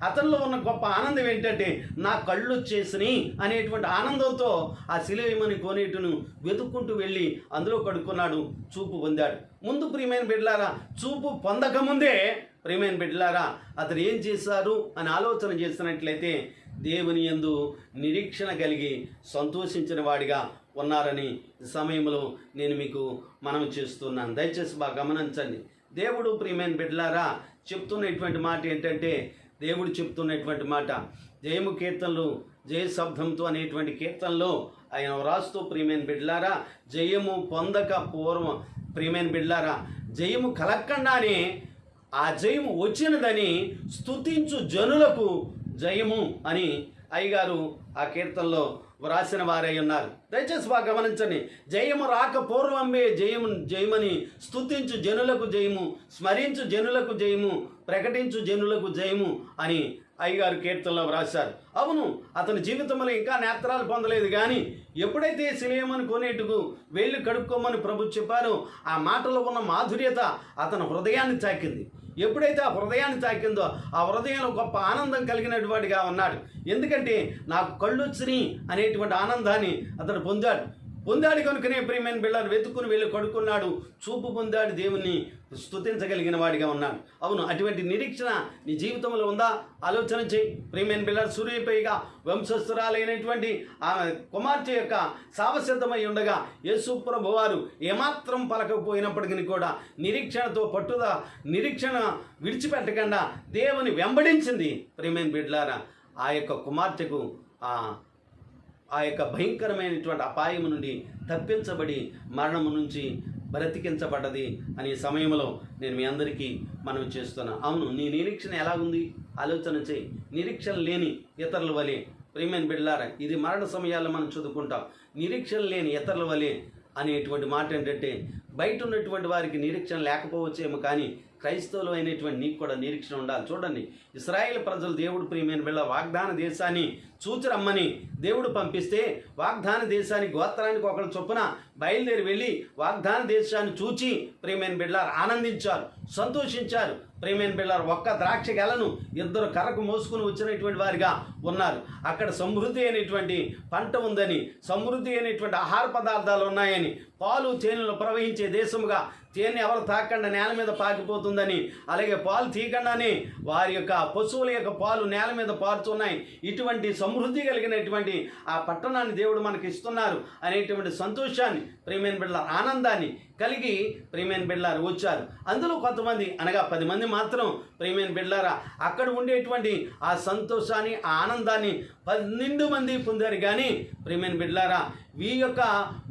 అతనిలో ఉన్న గొప్ప ఆనందం ఏంటంటే నా కళ్ళు వచ్చేసినాయి అనేటువంటి ఆనందంతో ఆ సిలువయమని కోనేటును వెతుక్కుంటూ వెళ్ళి అందులో కడుక్కున్నాడు, చూపు పొందాడు. ముందు ప్రియమైన బిడ్డలారా, చూపు పొందకముందే ప్రియమైన బిడ్డలారా అతను ఏం చేశారు అని ఆలోచన చేసినట్లయితే దేవుని యందు నిరీక్షణ కలిగి సంతోషించిన వాడిగా ఉన్నారని ఈ సమయంలో నేను మీకు మనవి చేస్తున్నాను. దయచేసి బాగా గమనించండి. దేవుడు ప్రియమైన బిడ్డలారా చెప్తున్నటువంటి మాట ఏంటంటే, దేవుడు చెప్తున్నటువంటి మాట జయము కీర్తనలు జయ శబ్దంతో అనేటువంటి కీర్తనలో ఆయన వ్రాస్తూ ప్రియమైన బిడ్డలారా, జయము పొందక పూర్వం ప్రియమైన బిడ్డలారా జయము కలక్కండానే ఆ జయము వచ్చినదని స్తుతించు జనులకు జయము అని అయ్యగారు ఆ కీర్తనలో వ్రాసిన వారై ఉన్నారు. దయచేసి బాగా గమనించండి. జయము రాక పూర్వమే జయమని స్తుతించు జనులకు జయము, స్మరించు జనులకు జయము, ప్రకటించు జనులకు జయము అని అయ్యగారు కీర్తనలో వ్రాశారు. అవును, అతని జీవితంలో ఇంకా నేత్రాలు పొందలేదు, కానీ ఎప్పుడైతే సిలువయమని కొనేటుకు వెళ్ళి కడుక్కోమని ప్రభు చెప్పారో ఆ మాటలో ఉన్న మాధుర్యత అతని హృదయాన్ని తాకింది. ఎప్పుడైతే ఆ హృదయాన్ని తాకిందో ఆ హృదయంలో గొప్ప ఆనందం కలిగినటువంటిగా ఉన్నాడు. ఎందుకంటే నాకు కళ్ళు వచ్చినాయి అనేటువంటి ఆనందాన్ని అతను పొందాడు కనుకనే ప్రియమైన బిడ్డలు వెతుక్కుని వెళ్ళి కడుక్కున్నాడు, చూపు పొందాడు, దేవుణ్ణి స్తుతించగలిగిన వాడిగా ఉన్నాడు. అవును, అటువంటి నిరీక్షణ నీ జీవితంలో ఉందా? ఆలోచన చేయి. ప్రియమైన బిడ్డలు, సూర్యపైగా వంశస్థురాలైనటువంటి ఆ కుమార్తె యొక్క సావసిద్ధమై ఉండగా యేసు ప్రభు వారు ఏమాత్రం పలకపోయినప్పటికీ కూడా నిరీక్షణతో నిరీక్షణ విడిచిపెట్టకుండా దేవుని వెంబడించింది. ప్రియమైన బిడ్డలారా, ఆ యొక్క కుమార్తెకు ఆ యొక్క భయంకరమైనటువంటి అపాయము నుండి తప్పించబడి మరణము నుంచి బ్రతికించబడ్డది అనే సమయంలో నేను మీ అందరికీ మనవి చేస్తున్నా. అవును, నీ నిరీక్షణ ఎలాగుంది? ఆలోచన చేయి. నిరీక్షణ లేని ఇతరుల వలె ప్రియమైన బిడ్డలారా, ఇది మరణ సమయాల్లో మనం చదువుకుంటాం. నిరీక్షణ లేని ఇతరుల వలె అనేటువంటి మాట ఏంటంటే, బయట ఉన్నటువంటి వారికి నిరీక్షణ లేకపోవచ్చేమో, కానీ క్రైస్తవులు అయినటువంటి నీకు కూడా నిరీక్షణ ఉండాలి. చూడండి, ఇశ్రాయేల్ ప్రజలు దేవుడు ప్రియమైన బిడ్డ వాగ్దాన దేశాన్ని చూచి రమ్మని దేవుడు పంపిస్తే వాగ్దాన దేశాన్ని గోత్రానికి ఒకరు చొప్పున బయలుదేరి వెళ్ళి వాగ్దాన దేశాన్ని చూచి ప్రియమైన బిడ్డలారు ఆనందించారు, సంతోషించారు. ప్రియమైన బిడ్డలారు, ఒక్క ద్రాక్ష గెలను ఇద్దరు కర్రకు మోసుకుని వచ్చినటువంటి వారిగా ఉన్నారు. అక్కడ సమృద్ధి అయినటువంటి పంట ఉందని, సమృద్ధి అయినటువంటి ఆహార పదార్థాలు ఉన్నాయని, పాలు తేనెలు ప్రవహించే దేశముగా, తేనె ఎవరు తాకుండా నేల మీద పాకిపోతుందని, అలాగే పాలు తీయకుండానే వారి యొక్క పశువుల యొక్క పాలు నేల మీద పారుతున్నాయి. ఇటువంటి సమృద్ధి కలిగినటువంటి ఆ పట్టణాన్ని దేవుడు మనకి ఇస్తున్నారు అనేటువంటి సంతోషాన్ని, ప్రియమైన బిడ్డల ఆనందాన్ని కలిగి ప్రియమైన బిడ్డలారు వచ్చారు. అందులో కొంతమంది అనగా 10 మంది మాత్రం ప్రియమైన బిడ్డలారా అక్కడ ఉండేటువంటి ఆ సంతోషాన్ని, ఆ ఆనందాన్ని 12 మంది పొందారు. కానీ ప్రియమైన బిడ్డలారా ఈ యొక్క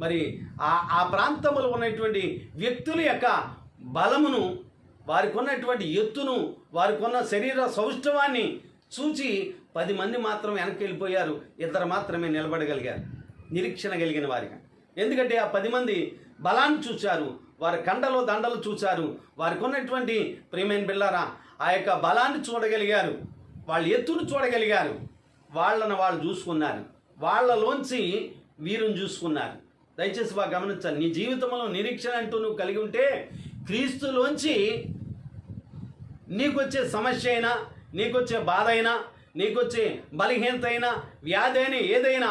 మరి ఆ ప్రాంతంలో ఉన్నటువంటి వ్యక్తుల యొక్క బలమును, వారికి ఉన్నటువంటి ఎత్తును, వారికి ఉన్న శరీర సౌష్ఠవాన్ని చూచి 10 మంది మాత్రం వెనక్కి వెళ్ళిపోయారు. 2 మాత్రమే నిలబడగలిగారు నిరీక్షణ కలిగిన వారిగా. ఎందుకంటే ఆ 10 మంది బలాన్ని చూశారు, వారి కండలో దండలు చూశారు, వారికి ఉన్నటువంటి ప్రియమైన బిడ్డలారా ఆ యొక్క బలాన్ని చూడగలిగారు, వాళ్ళ ఎత్తును చూడగలిగారు, వాళ్ళను వాళ్ళు చూసుకున్నారు, వాళ్ళలోంచి వీరుని చూసుకున్నారు. దయచేసి బాగా గమనించాలి. నీ జీవితంలో నిరీక్షణ అంటూ నువ్వు కలిగి ఉంటే క్రీస్తులోంచి నీకొచ్చే సమస్య అయినా, నీకొచ్చే బాధ అయినా, నీకొచ్చే బలహీనత అయినా, వ్యాధి అయినా, ఏదైనా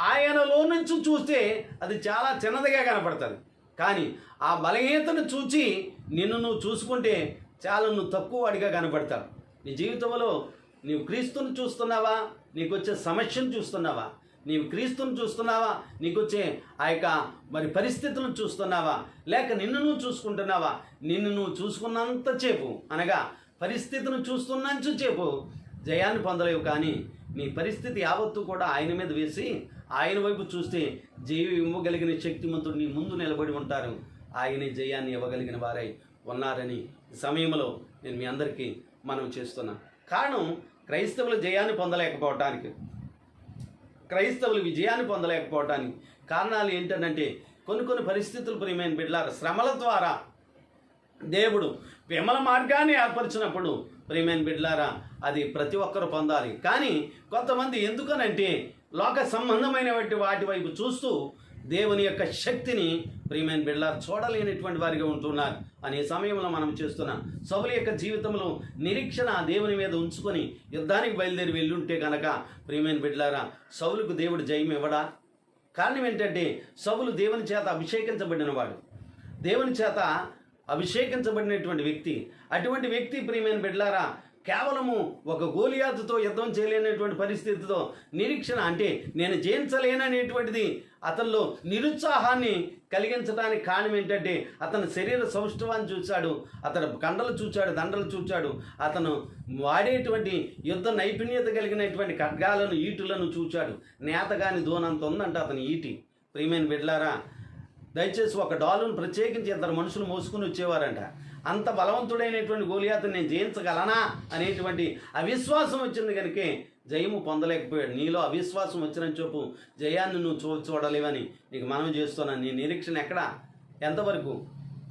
ఆయనలో నుంచి చూస్తే అది చాలా చిన్నదిగా కనపడుతుంది. కానీ ఆ బలహీనతను చూచి నిన్ను నువ్వు చూసుకుంటే చాలా నువ్వు తక్కువ వాడిగా కనపడతావు. నీ జీవితంలో నీవు క్రీస్తుని చూస్తున్నావా, నీకొచ్చే సమస్యను చూస్తున్నావా? నీవు క్రీస్తుని చూస్తున్నావా, నీకొచ్చే ఆ యొక్క మరి పరిస్థితులను చూస్తున్నావా? లేక నిన్ను నువ్వు చూసుకుంటున్నావా? నిన్ను నువ్వు చూసుకున్నంతసేపు, అనగా పరిస్థితిని చూస్తున్నంతసేపు జయాన్ని పొందలేవు. కానీ నీ పరిస్థితి యావత్తు కూడా ఆయన మీద వేసి ఆయన వైపు చూస్తే జయం ఇవ్వగలిగిన శక్తిమంతుడు నీ ముందు నిలబడి ఉంటారు. ఆయనే జయాన్ని ఇవ్వగలిగిన వారై ఉన్నారని ఈ సమయంలో నేను మీ అందరికీ మనం చేస్తున్నా. కారణం క్రైస్తవులు జయాన్ని పొందలేకపోవటానికి, క్రైస్తవులు విజయాన్ని పొందలేకపోవటానికి కారణాలు ఏంటంటే కొన్ని పరిస్థితులు ప్రియమైన బిడ్డలారా, శ్రమల ద్వారా దేవుడు విమల మార్గాన్ని ఏర్పరిచినప్పుడు ప్రియమైన బిడ్డలారా అది ప్రతి ఒక్కరు పొందాలి. కానీ కొంతమంది ఎందుకనంటే లోక సంబంధమైన వాటి వైపు చూస్తూ దేవుని యొక్క శక్తిని ప్రియమైన బిడ్డలారా చూడలేనటువంటి వారిగా ఉంటున్నారు అనే సమయంలో మనం చేస్తున్నాం. సౌలు యొక్క జీవితంలో నిరీక్షణ దేవుని మీద ఉంచుకొని యుద్ధానికి బయలుదేరి వెళ్ళుంటే కనుక ప్రియమైన బిడ్డలారా సౌలుకు దేవుడు జయం ఇవ్వడా? కారణం ఏంటంటే సౌలు దేవుని చేత అభిషేకించబడినవాడు, దేవుని చేత అభిషేకించబడినటువంటి వ్యక్తి. అటువంటి వ్యక్తి ప్రియమైన బిడ్డలారా కేవలము ఒక గోలియాతుతో యుద్ధం చేయలేనటువంటి పరిస్థితితో నిరీక్షణ అంటే నేను జయించలేననేటువంటిది అతనిలో నిరుత్సాహాన్ని కలిగించడానికి కారణం ఏంటంటే అతని శరీర సౌష్ఠవాన్ని చూశాడు, అతను కండలు చూచాడు, దండలు చూచాడు, అతను వాడేటువంటి యుద్ధ నైపుణ్యత కలిగినటువంటి ఖడ్గాలను, ఈటులను చూచాడు. నేతగాని దోనంత ఉందంట అతని ఈటి. ప్రియమైన బిడ్డలారా దయచేసి ఒక డాలును ప్రత్యేకించి ఇద్దరు మనుషులు మోసుకుని వచ్చేవారంట. అంత బలవంతుడైనటువంటి గోలియాతుని నేను జయించగలనా అనేటువంటి అవిశ్వాసం వచ్చింది కనుక జయము పొందలేకపోయాడు. నీలో అవిశ్వాసం వచ్చిన చూపు జయాన్ని నువ్వు చూడలేవని నీకు మనం చేస్తున్నాను. నీ నిరీక్షణ ఎక్కడ, ఎంతవరకు?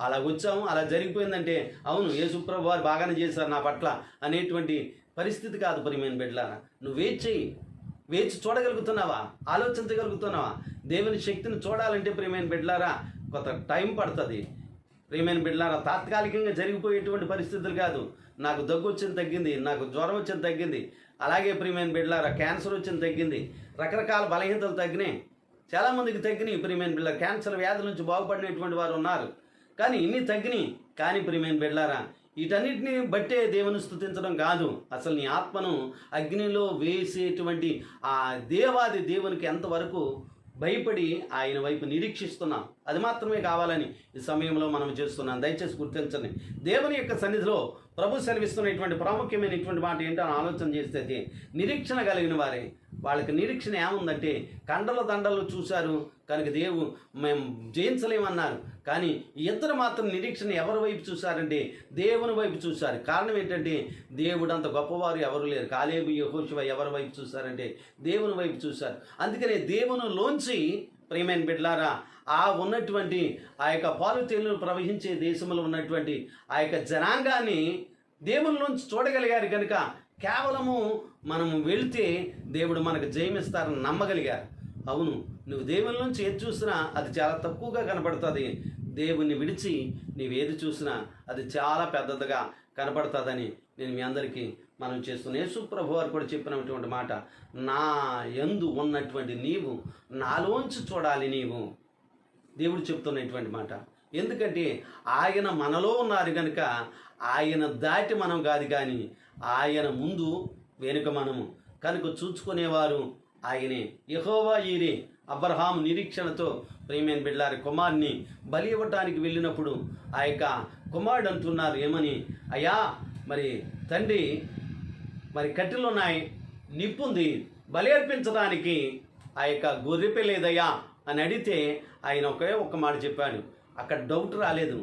అలా వచ్చాము, అలా జరిగిపోయిందంటే అవును యేసుప్రభు వారు బాగానే చేశారు నా పట్ల అనేటువంటి పరిస్థితి కాదు. ప్రియమైన బిడ్డలారా నువ్వు వేచి చూడగలుగుతున్నావా? ఆలోచించగలుగుతున్నావా? దేవుని శక్తిని చూడాలంటే ప్రియమైన బిడ్డలారా కొంత టైం పడుతుంది. ప్రియమైన బిడ్డలారా తాత్కాలికంగా జరిగిపోయేటువంటి పరిస్థితులు కాదు. నాకు దగ్గు వచ్చింది తగ్గింది, నాకు జ్వరం వచ్చింది తగ్గింది, అలాగే ప్రియమైన బిడ్డలారా క్యాన్సర్ వచ్చింది తగ్గింది, రకరకాల బలహీనతలు తగ్గినాయి, చాలామందికి తగ్గినాయి. ప్రియమైన బిడ్డలారా క్యాన్సర్ వ్యాధుల నుంచి బాగుపడినటువంటి వారు ఉన్నారు. కానీ ఇన్ని తగ్గినాయి. కానీ ప్రియమైన బిడ్డలారా వీటన్నిటిని బట్టే దేవుని స్తుతించడం కాదు, అసలు నీ ఆత్మను అగ్నిలో వేసేటువంటి ఆ దేవాది దేవునికి ఎంతవరకు భయపడి ఆయన వైపు నిరీక్షిస్తున్నాం, అది మాత్రమే కావాలని ఈ సమయంలో మనం చేస్తున్నాం. దయచేసి గుర్తించండి. దేవుని యొక్క సన్నిధిలో ప్రభు సెలవిస్తున్నటువంటి ప్రాముఖ్యమైనటువంటి మాట ఏంటో ఆలోచన చేస్తే నిరీక్షణ కలిగిన వారే, వాళ్ళకి నిరీక్షణ ఏముందంటే కండల దండలు చూశారు కనుక మేము జయించలేమన్నారు. కానీ ఇద్దరు మాత్రం నిరీక్షణ ఎవరి వైపు చూశారంటే దేవుని వైపు చూశారు. కారణం ఏంటంటే దేవుడు అంత గొప్పవారు ఎవరు లేరు. కాలేబు యెహోషువ ఎవరి వైపు చూశారంటే దేవుని వైపు చూశారు. అందుకనే దేవునిలోంచి ప్రియమైన బిడ్డలారా ఆ ఉన్నటువంటి ఆ యొక్క పాలు తేనెలు ప్రవహించే దేశంలో ఉన్నటువంటి ఆ యొక్క జనాంగాన్ని దేవునిలోంచి చూడగలిగారు కనుక కేవలము మనము వెళితే దేవుడు మనకు జయమిస్తారని నమ్మగలిగారు. అవును నువ్వు దేవుని నుంచి ఏది చూసినా అది చాలా తక్కువగా కనపడుతుంది. దేవుణ్ణి విడిచి నీవేది చూసినా అది చాలా పెద్దదిగా కనపడుతుందని నేను మీ అందరికీ మనం చేస్తున్న యేసు ప్రభు వారు కూడా చెప్పినటువంటి మాట, నా యందు ఉన్నటువంటి నీవు నాలోంచి చూడాలి నీవు. దేవుడు చెప్తున్నటువంటి మాట. ఎందుకంటే ఆయన మనలో ఉన్నారు కనుక ఆయన దాటి మనం కాదు, కానీ ఆయన ముందు వెనుక మనము కనుక చూచుకునేవారు ఆయనే. యెహోవా ఈరే అబ్రహాము నిరీక్షణతో ప్రియమైన బిడ్డలారి కుమారుని బలి ఇవ్వటానికి వెళ్ళినప్పుడు ఆ యొక్క కుమారుడు అంటున్నారు ఏమని, అయ్యా మరి తండ్రి మరి కట్టెలు ఉన్నాయి, నిప్పుంది, బలి అర్పించడానికి ఆ యొక్క గొర్రె లేదయ్యా అని అడిగితే ఆయన ఒక్క మాట చెప్పాడు. అక్కడ డౌట్ రాలేదు,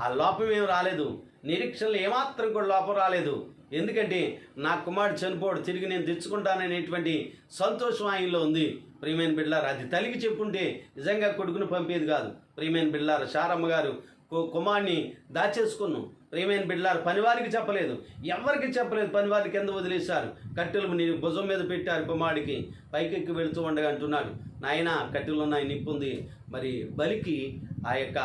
ఆ లోపం ఏం రాలేదు, నిరీక్షణలు ఏమాత్రం కూడా లోపం రాలేదు. ఎందుకంటే నా కుమారుడు చనిపోడు, తిరిగి నేను తెచ్చుకుంటాననేటువంటి సంతోషం ఆయనలో ఉంది. ప్రియమైన బిడ్డలారా అది తల్లికి చెప్పుంటే నిజంగా కొడుకును పంపేది కాదు. ప్రియమైన బిడ్డలారా శారమ్మ గారు కుమారుని దాచేసుకున్నాం, ప్రియమైన బిడ్డలారు పనివారికి చెప్పలేదు, ఎవరికి చెప్పలేదు. పనివారి కింద వదిలేశారు. కట్టెలు నీ భుజం మీద పెట్టారు. కుమారుడికి పైకెక్కి వెళుతూ ఉండగా అంటున్నాడు, నాయన కట్టెలు ఉన్నాయి, నిప్పుంది, మరి బలికి ఆ యొక్క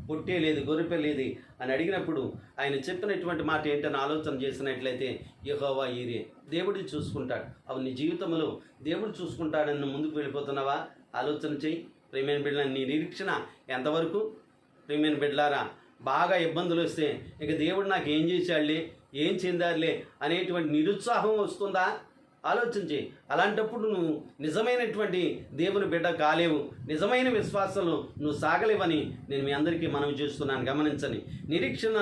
పొట్టే లేదు, గొర్రె లేదు అని అడిగినప్పుడు ఆయన చెప్పినటువంటి మాట ఏంటని ఆలోచన చేసినట్లయితే, యెహోవా ఈరే, దేవుడు చూసుకుంటాడు. అవి నీ జీవితంలో దేవుడు చూసుకుంటాడని ముందుకు వెళ్ళిపోతున్నావా? ఆలోచన చెయ్యి. ప్రియమైన బిడ్డల, నీ నిరీక్షణ ఎంతవరకు? ప్రియమైన బిడ్డలారా, బాగా ఇబ్బందులు వస్తే ఇక దేవుడు నాకు ఏం చేశాడులే, ఏం చెందారులే అనేటువంటి నిరుత్సాహం వస్తుందా? ఆలోచించి. అలాంటప్పుడు నువ్వు నిజమైనటువంటి దేవుని బిడ్డ కాలేవు, నిజమైన విశ్వాసంలో నువ్వు సాగలేవని నేను మీ అందరికీ మనవి చేస్తున్నాను. గమనించండి. నిరీక్షణ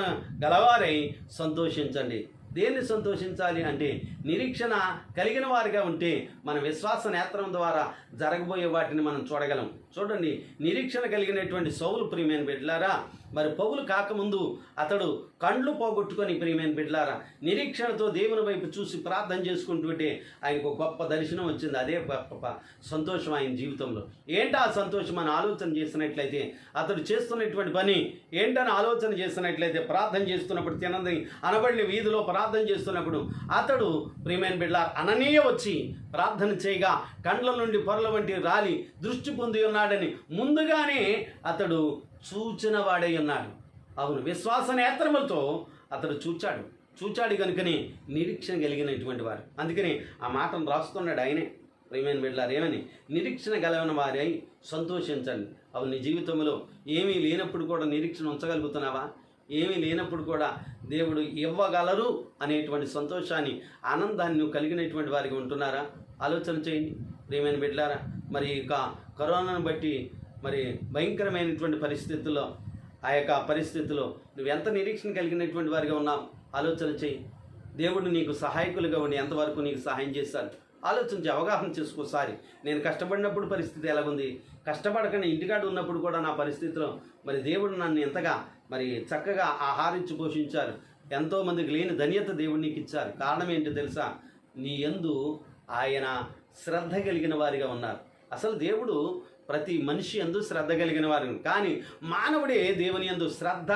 గలవారై సంతోషించండి. దేన్ని సంతోషించాలి అంటే, నిరీక్షణ కలిగిన వారిగా ఉంటే మన విశ్వాస నేత్రం ద్వారా జరగబోయే వాటిని మనం చూడగలం. చూడండి, నిరీక్షణ కలిగినటువంటి సౌలు, ప్రియమైన బిడ్డలారా, మరి పౌలు కాకముందు అతడు కండ్లు పోగొట్టుకొని, ప్రియమైన బిడ్డలారా, నిరీక్షణతో దేవుని వైపు చూసి ప్రార్థన చేసుకుంటుంటే ఆయనకు గొప్ప దర్శనం వచ్చింది. అదే గొప్ప సంతోషం ఆయన జీవితంలో. ఏంటో ఆ సంతోషం అని ఆలోచన చేసినట్లయితే, అతడు చేస్తున్నటువంటి పని ఏంటని ఆలోచన చేసినట్లయితే, ప్రార్థన చేస్తున్నప్పుడు, తినదని అనబడిన వీధిలో ప్రార్థన చేస్తున్నప్పుడు అతడు, ప్రియమైన బిడ్డలారా, అననీయ వచ్చి ప్రార్థన చేయగా కండ్ల నుండి పొరల వంటి రాలి దృష్టి పొంది ఉన్నాడని ముందుగానే అతడు చూచిన వాడై ఉన్నాడు. అవును, విశ్వాస నేత్రములతో అతడు చూచాడు కనుకనే నిరీక్షణ కలిగినటువంటి వారు. అందుకని ఆ మాటను రాస్తున్నాడు ఆయనే. ప్రియమైన బిడ్డలారా, ఏమని? నిరీక్షణ కలిగిన వారై సంతోషించండి. అవును, నీ జీవితంలో ఏమీ లేనప్పుడు కూడా నిరీక్షణ ఉంచగలుగుతున్నావా? ఏమీ లేనప్పుడు కూడా దేవుడు ఇవ్వగలరు అనేటువంటి సంతోషాన్ని, ఆనందాన్ని నువ్వు కలిగినటువంటి వారికి ఉంటున్నారా? ఆలోచన చేయండి. ప్రియమైన బిడ్డలారా, మరి ఇక కరోనాను బట్టి మరి భయంకరమైనటువంటి పరిస్థితుల్లో, ఆ యొక్క పరిస్థితుల్లో నువ్వు ఎంత నిరీక్షణ కలిగినటువంటి వారిగా ఉన్నావు? ఆలోచన చేయి. దేవుడు నీకు సహాయకులుగా ఉండి ఎంతవరకు నీకు సహాయం చేశాడు ఆలోచించి అవగాహన చేసుకోసారి. నేను కష్టపడినప్పుడు పరిస్థితి ఎలాగుంది, కష్టపడకనే ఇంటికాడ ఉన్నప్పుడు కూడా నా పరిస్థితిలో మరి దేవుడు నన్ను ఎంతగా మరి చక్కగా ఆహారించి పోషించారు. ఎంతోమందికి లేని ధన్యత దేవుడు నీకు ఇచ్చారు. కారణం ఏంటో తెలుసా? నీ యందు ఆయన శ్రద్ధ కలిగిన వారిగా ఉన్నారు. అసలు దేవుడు ప్రతి మనిషి యందు శ్రద్ధ కలిగిన వారు, కానీ మానవుడే దేవుని యందు శ్రద్ధ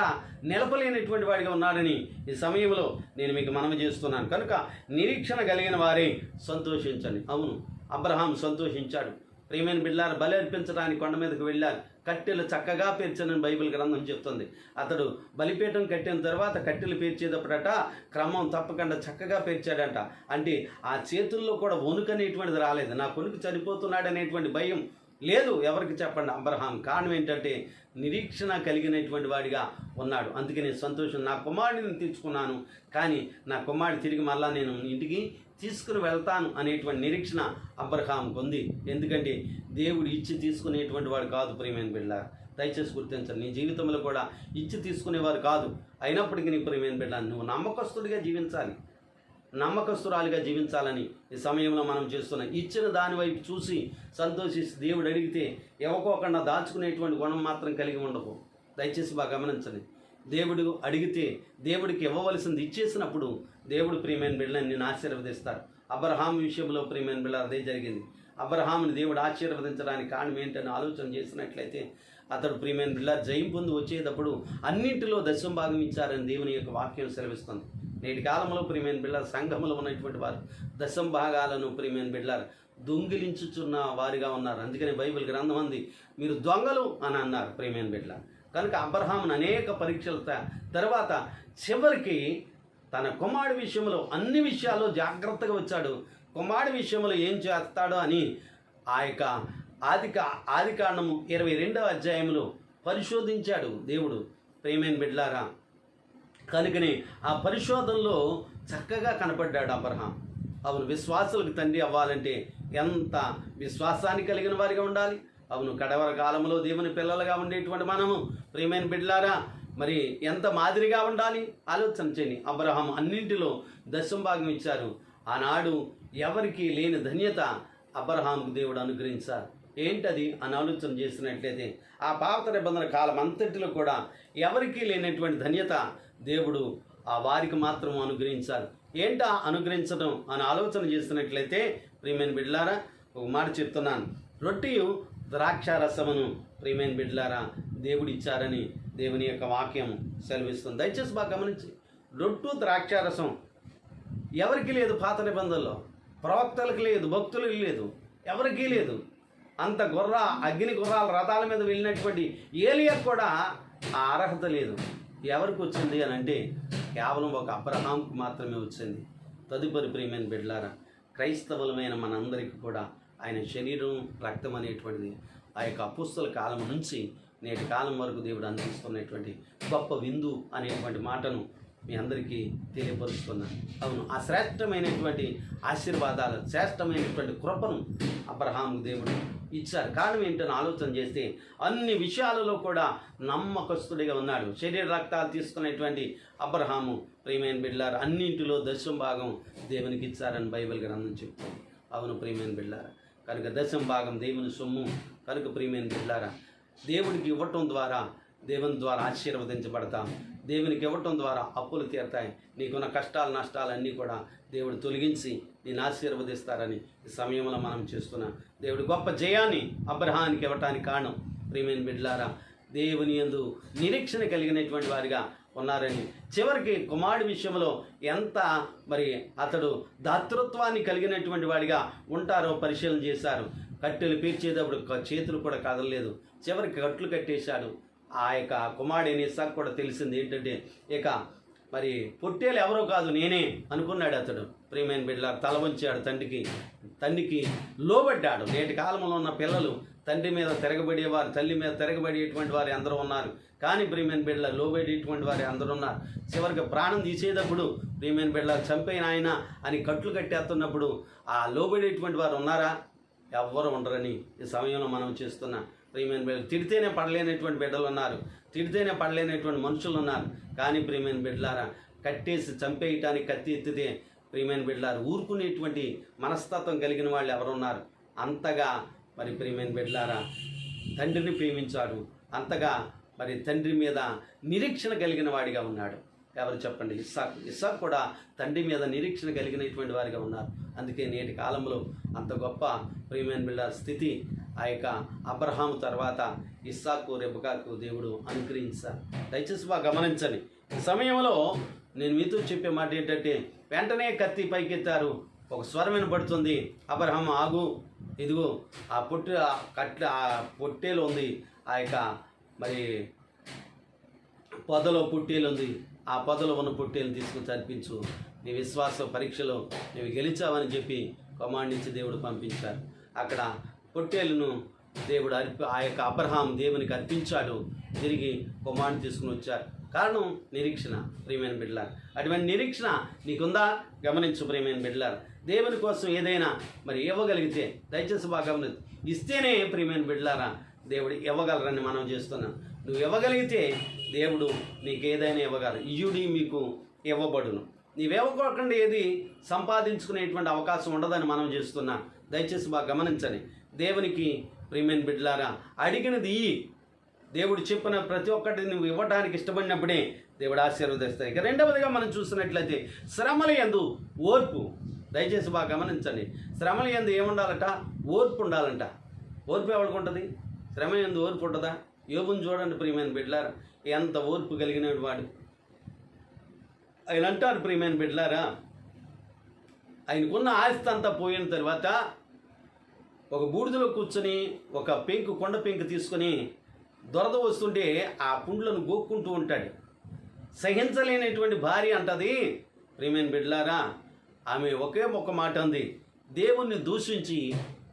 నిలపలేనటువంటి వాడిగా ఉన్నాడని ఈ సమయంలో నేను మీకు మనవి చేస్తున్నాను. కనుక నిరీక్షణ కలిగిన వారే సంతోషించండి. అవును, అబ్రహాం సంతోషించాడు. ప్రియమైన బిడ్డలారా, బలి అర్పించడానికి కొండ మీదకు వెళ్ళారు. కట్టెలు చక్కగా పేర్చనని బైబిల్ గ్రంథం చెప్తుంది. అతడు బలిపీఠం కట్టిన తర్వాత కట్టెలు పేర్చేటప్పుడట క్రమం తప్పకుండా చక్కగా పేర్చాడంట. అంటే ఆ చేతుల్లో కూడా వణుకనేటువంటిది రాలేదు. నా కొడుకు చనిపోతున్నాడు అనేటువంటి భయం లేదు. ఎవరికి చెప్పండి? అబ్రహాం. కారణం ఏంటంటే నిరీక్షణ కలిగినటువంటి వాడిగా ఉన్నాడు. అందుకే నేను సంతోషం, నా కుమారుడిని తెచ్చుకున్నాను, కానీ నా కుమారుడు తిరిగి మళ్ళా నేను ఇంటికి తీసుకుని వెళ్తాను అనేటువంటి నిరీక్షణ అబ్రహాంకు ఉంది. ఎందుకంటే దేవుడు ఇచ్చి తీసుకునేటువంటి వాడు కాదు. ప్రియమైన బిడ్డ, దయచేసి గుర్తించండి. నీ జీవితంలో కూడా ఇచ్చి తీసుకునేవారు కాదు. అయినప్పటికీ నీ ప్రియమైన బిడ్డ, నువ్వు నమ్మకస్తుడిగా జీవించాలి, నమ్మకస్తురాలిగా జీవించాలని ఈ సమయంలో మనం చేస్తున్నాం. ఇచ్చిన దాని వైపు చూసి సంతోషిస్తే, దేవుడు అడిగితే ఇవ్వకోకుండా దాచుకునేటువంటి గుణం మాత్రం కలిగి ఉండకు. దయచేసి బాగా గమనించండి. దేవుడు అడిగితే దేవుడికి ఇవ్వవలసింది ఇచ్చేసినప్పుడు దేవుడు, ప్రియమైన బిడ్డలని నిన్ను ఆశీర్వదిస్తారు. అబ్రహాం విషయంలో, ప్రియమైన బిడ్డ, అదే జరిగింది. అబ్రహాముని దేవుడు ఆశీర్వదించడానికి కారణం ఏంటని ఆలోచన చేసినట్లయితే, అతడు, ప్రియమైన బిడ్డ, జయం పొంది వచ్చేటప్పుడు అన్నింటిలో దశం భాగం ఇచ్చారని దేవుని యొక్క వాక్యం సెలవిస్తుంది. నేటి కాలంలో, ప్రియమైన బిడ్డ, సంఘములో ఉన్నటువంటి వారు దశం భాగాలను, ప్రియమైన బిడ్డ, దొంగిలించుచున్న వారిగా ఉన్నారు. అందుకని బైబిల్ గ్రంథం అంది, మీరు దొంగలు అని అన్నారు. ప్రియమైన బిడ్డ, కనుక అబ్రహామును అనేక పరీక్షల తర్వాత చివరికి తన కుమారుడి విషయంలో అన్ని విషయాల్లో జాగ్రత్తగా వచ్చాడు. కుమారుడి విషయంలో ఏం చేస్తాడో అని ఆ యొక్క ఆదికాండము 22వ అధ్యాయంలో పరిశోధించాడు దేవుడు. ప్రియమైన బిడ్డలారా, కనుకనే ఆ పరిశోధనలో చక్కగా కనపడ్డాడు అబ్రహాం. అవును, విశ్వాసులకు తండ్రి అవ్వాలంటే ఎంత విశ్వాసాన్ని కలిగిన వారిగా ఉండాలి. అవును, కడవర కాలంలో దేవుని పిల్లలుగా ఉండేటువంటి మనము, ప్రియమైన బిడ్డలారా, మరి ఎంత మాదిరిగా ఉండాలి ఆలోచన చేయండి. అబ్రహాం అన్నింటిలో దశం భాగం ఇచ్చారు. ఆనాడు ఎవరికి లేని ధన్యత అబ్రహాంకు దేవుడు అనుగ్రహించారు. ఏంటది అని ఆలోచన చేసినట్లయితే, ఆ పాత నిబంధన కాలం అంతటిలో కూడా ఎవరికీ లేనటువంటి ధన్యత దేవుడు ఆ వారికి మాత్రం అనుగ్రహించారు. ఏంటా అనుగ్రహించడం అని ఆలోచన చేసినట్లయితే, ప్రియమైన బిడ్డలారా, ఒక మాట చెప్తున్నాను. రొట్టెయు ద్రాక్షారసమును, ప్రియమైన బిడ్డలారా, దేవుడు ఇచ్చారని దేవుని యొక్క వాక్యం సెలవిస్తుంది. దయచేసి బాగా గమనించి, రొట్టు ద్రాక్షారసం ఎవరికి లేదు పాత నిబంధనలో, ప్రవక్తలకు లేదు, భక్తులకు లేదు, ఎవరికీ లేదు. అంత అగ్ని గుర్రాల రథాల మీద వెళ్ళినటువంటి ఏలియాకు కూడా ఆ అర్హత లేదు. ఎవరికి వచ్చింది అని అంటే కేవలం ఒక అబ్రహాంకు మాత్రమే వచ్చింది. తదుపరి ప్రియమైన బిడ్డలారా, క్రైస్తవులమైన మనందరికీ కూడా ఆయన శరీరం, రక్తం అనేటువంటిది ఆ యొక్క అపుస్తల కాలం నుంచి నేటి కాలం వరకు దేవుడు అందిస్తున్నటువంటి గొప్ప విందు అనేటువంటి మాటను మీ అందరికీ తెలియపరుస్తున్నాను. అవును, ఆ శ్రేష్టమైనటువంటి ఆశీర్వాదాలు, శ్రేష్టమైనటువంటి కృపను అబ్రహాము దేవుడు ఇచ్చారు. కారణం ఏంటని ఆలోచన చేస్తే అన్ని విషయాలలో కూడా నమ్మకస్తుడిగా ఉన్నాడు. శరీర రక్తాలు తీసుకునేటువంటి అబ్రహాము ప్రియమైన బిడ్డలారా అన్నింటిలో దశం భాగం దేవునికి ఇచ్చారని బైబిల్ గ్రంథం చెప్తుంది. అవును ప్రియమైన బిడ్డలారా, కనుక దశం భాగం దేవుని సొమ్ము. కనుక ప్రియమైన బిడ్డలారా, దేవుడికి ఇవ్వటం ద్వారా దేవుని ద్వారా ఆశీర్వదించబడతాం. దేవునికి ఇవ్వటం ద్వారా అప్పులు తీరతాయి. నీకున్న కష్టాలు, నష్టాలన్నీ కూడా దేవుడు తొలగించి నేను ఆశీర్వదిస్తారని ఈ సమయంలో మనం చేస్తున్నాం. దేవుడు గొప్ప జయాన్ని అబ్రహానికి ఇవ్వటానికి కారణం ప్రియమైన బిడ్డలారా దేవుని యందు నిరీక్షణ కలిగినటువంటి వారిగా ఉన్నారని, చివరికి కుమారుడి విషయంలో ఎంత అతడు దాతృత్వాన్ని కలిగినటువంటి వాడిగా ఉంటారో పరిశీలన చేశారు. కట్టెలు పీర్చేటప్పుడు చేతులు కూడా కదలలేదు, చివరికి కట్లు కట్టేశాడు. ఆ యొక్క కుమారుడైన ఇస్సాకు కూడా తెలిసింది ఏంటంటే ఇక పొట్టేలు ఎవరో కాదు నేనే అనుకున్నాడు అతడు. ప్రియమైన బిడ్డల తల వంచాడు, తండ్రికి లోబడ్డాడు. నేటి కాలంలో ఉన్న పిల్లలు తండ్రి మీద తిరగబడేవారు, తల్లి మీద తిరగబడేటువంటి వారు అందరూ ఉన్నారు. కానీ ప్రియమైన బిడ్డల లోబడేటువంటి వారు అందరూ ఉన్నారు. చివరికి ప్రాణం తీసేటప్పుడు ప్రియమైన బిడ్డల చంపైన ఆయన అని కట్లు కట్టేస్తున్నప్పుడు ఆ లోబడేటువంటి వారు ఉన్నారా? ఎవ్వరు ఉండరని ఈ సమయంలో మనం చేస్తున్నా. ప్రియమైన బిడ్డలు తిడితేనే పడలేనటువంటి బిడ్డలు ఉన్నారు, తిడితేనే పడలేనటువంటి మనుషులు ఉన్నారు. కానీ ప్రియమైన బిడ్డలారా కట్టేసి చంపేయటానికి కత్తి ఎత్తితే ప్రియమైన బిడ్డలారా ఊరుకునేటువంటి మనస్తత్వం కలిగిన వాళ్ళు ఎవరున్నారు? అంతగా ప్రియమైన బిడ్డలారా తండ్రిని ప్రేమించాడు, అంతగా తండ్రి మీద నిరీక్షణ కలిగిన వాడిగా ఉన్నాడు. ఎవరు చెప్పండి? ఇస్సాకు కూడా తండ్రి మీద నిరీక్షణ కలిగినటువంటి వారిగా ఉన్నారు. అందుకే నేటి కాలంలో అంత గొప్ప ప్రియమైన బిడ్డల స్థితి ఆ యొక్క అబ్రహాము తర్వాత ఇస్సాకు, రెబెకాకు దేవుడు అనుగ్రహించారు. దయచేసి బాగా గమనించండి. ఈ సమయంలో నేను మీతో చెప్పే మాట ఏంటంటే వెంటనే కత్తి పైకెత్తారు. ఒక స్వరం వినపడుతుంది, అబ్రహాము ఆగు, ఇదిగో ఆ పొట్టేలు ఉంది, ఆ యొక్క పొదలో పొట్టేలు ఉంది, ఆ పొదలో ఉన్న పొట్టేలు తీసుకుని చర్పించు, నీ విశ్వాస పరీక్షలో నీవు గెలిచావని చెప్పి కమాండ్ ఇచ్చి దేవుడు పంపించారు. అక్కడ పొట్టేలును దేవుడు ఆ యొక్క అబ్రహాం దేవునికి అర్పించాడు. తిరిగి కుమారుని తీసుకుని వచ్చారు. కారణం నిరీక్షణ. ప్రియమైన బిడ్డలారా అటువంటి నిరీక్షణ నీకుందా? గమనించు ప్రియమైన బిడ్డలారా, దేవుని కోసం ఏదైనా ఇవ్వగలిగితే దయచేసి బాగా గమనించు. ఇస్తేనే ప్రియమైన బిడ్డలారా దేవుడు ఇవ్వగలరని మనం చేస్తున్నాం. నువ్వు ఇవ్వగలిగితే దేవుడు నీకు ఏదైనా ఇవ్వగలరు. ఇయుడి మీకు ఇవ్వబడును. నీవివ్వకుండా ఏది సంపాదించుకునేటువంటి అవకాశం ఉండదని మనం చేస్తున్నాం. దయచేసి బాగా గమనించండి. దేవునికి ప్రియమైన బిడ్డలారా అడిగినది ఇయ్యి. దేవుడు చెప్పిన ప్రతి ఒక్కటి నువ్వు ఇవ్వడానికి ఇష్టపడినప్పుడే దేవుడు ఆశీర్వదిస్తాయి. ఇక రెండవదిగా మనం చూసినట్లయితే శ్రమల యందు ఓర్పు. దయచేసి బాగా గమనించండి. శ్రమల యందు ఏముండాలట? ఓర్పు ఉండాలంట. ఓర్పు ఎవరికి ఉంటుంది? శ్రమ యందు ఓర్పు ఉంటుందా? యోబుని చూడండి ప్రియమైన బిడ్డలారా, ఎంత ఓర్పు కలిగిన వాడు. ఆయన అంటారు ప్రియమైన బిడ్డలారా, ఆయనకున్న ఆస్తి అంతా పోయిన తర్వాత ఒక బూడిదలో కూర్చొని ఒక కొండ పెంకు తీసుకొని దొరద వస్తుంటే ఆ పుండ్లను గోక్కుంటూ ఉంటాడు. సహించలేనటువంటి భార్య అంటది ప్రియమైన బిడ్డలారా, ఆమె ఒకే ఒక మాట అంది, దేవుణ్ణి దూషించి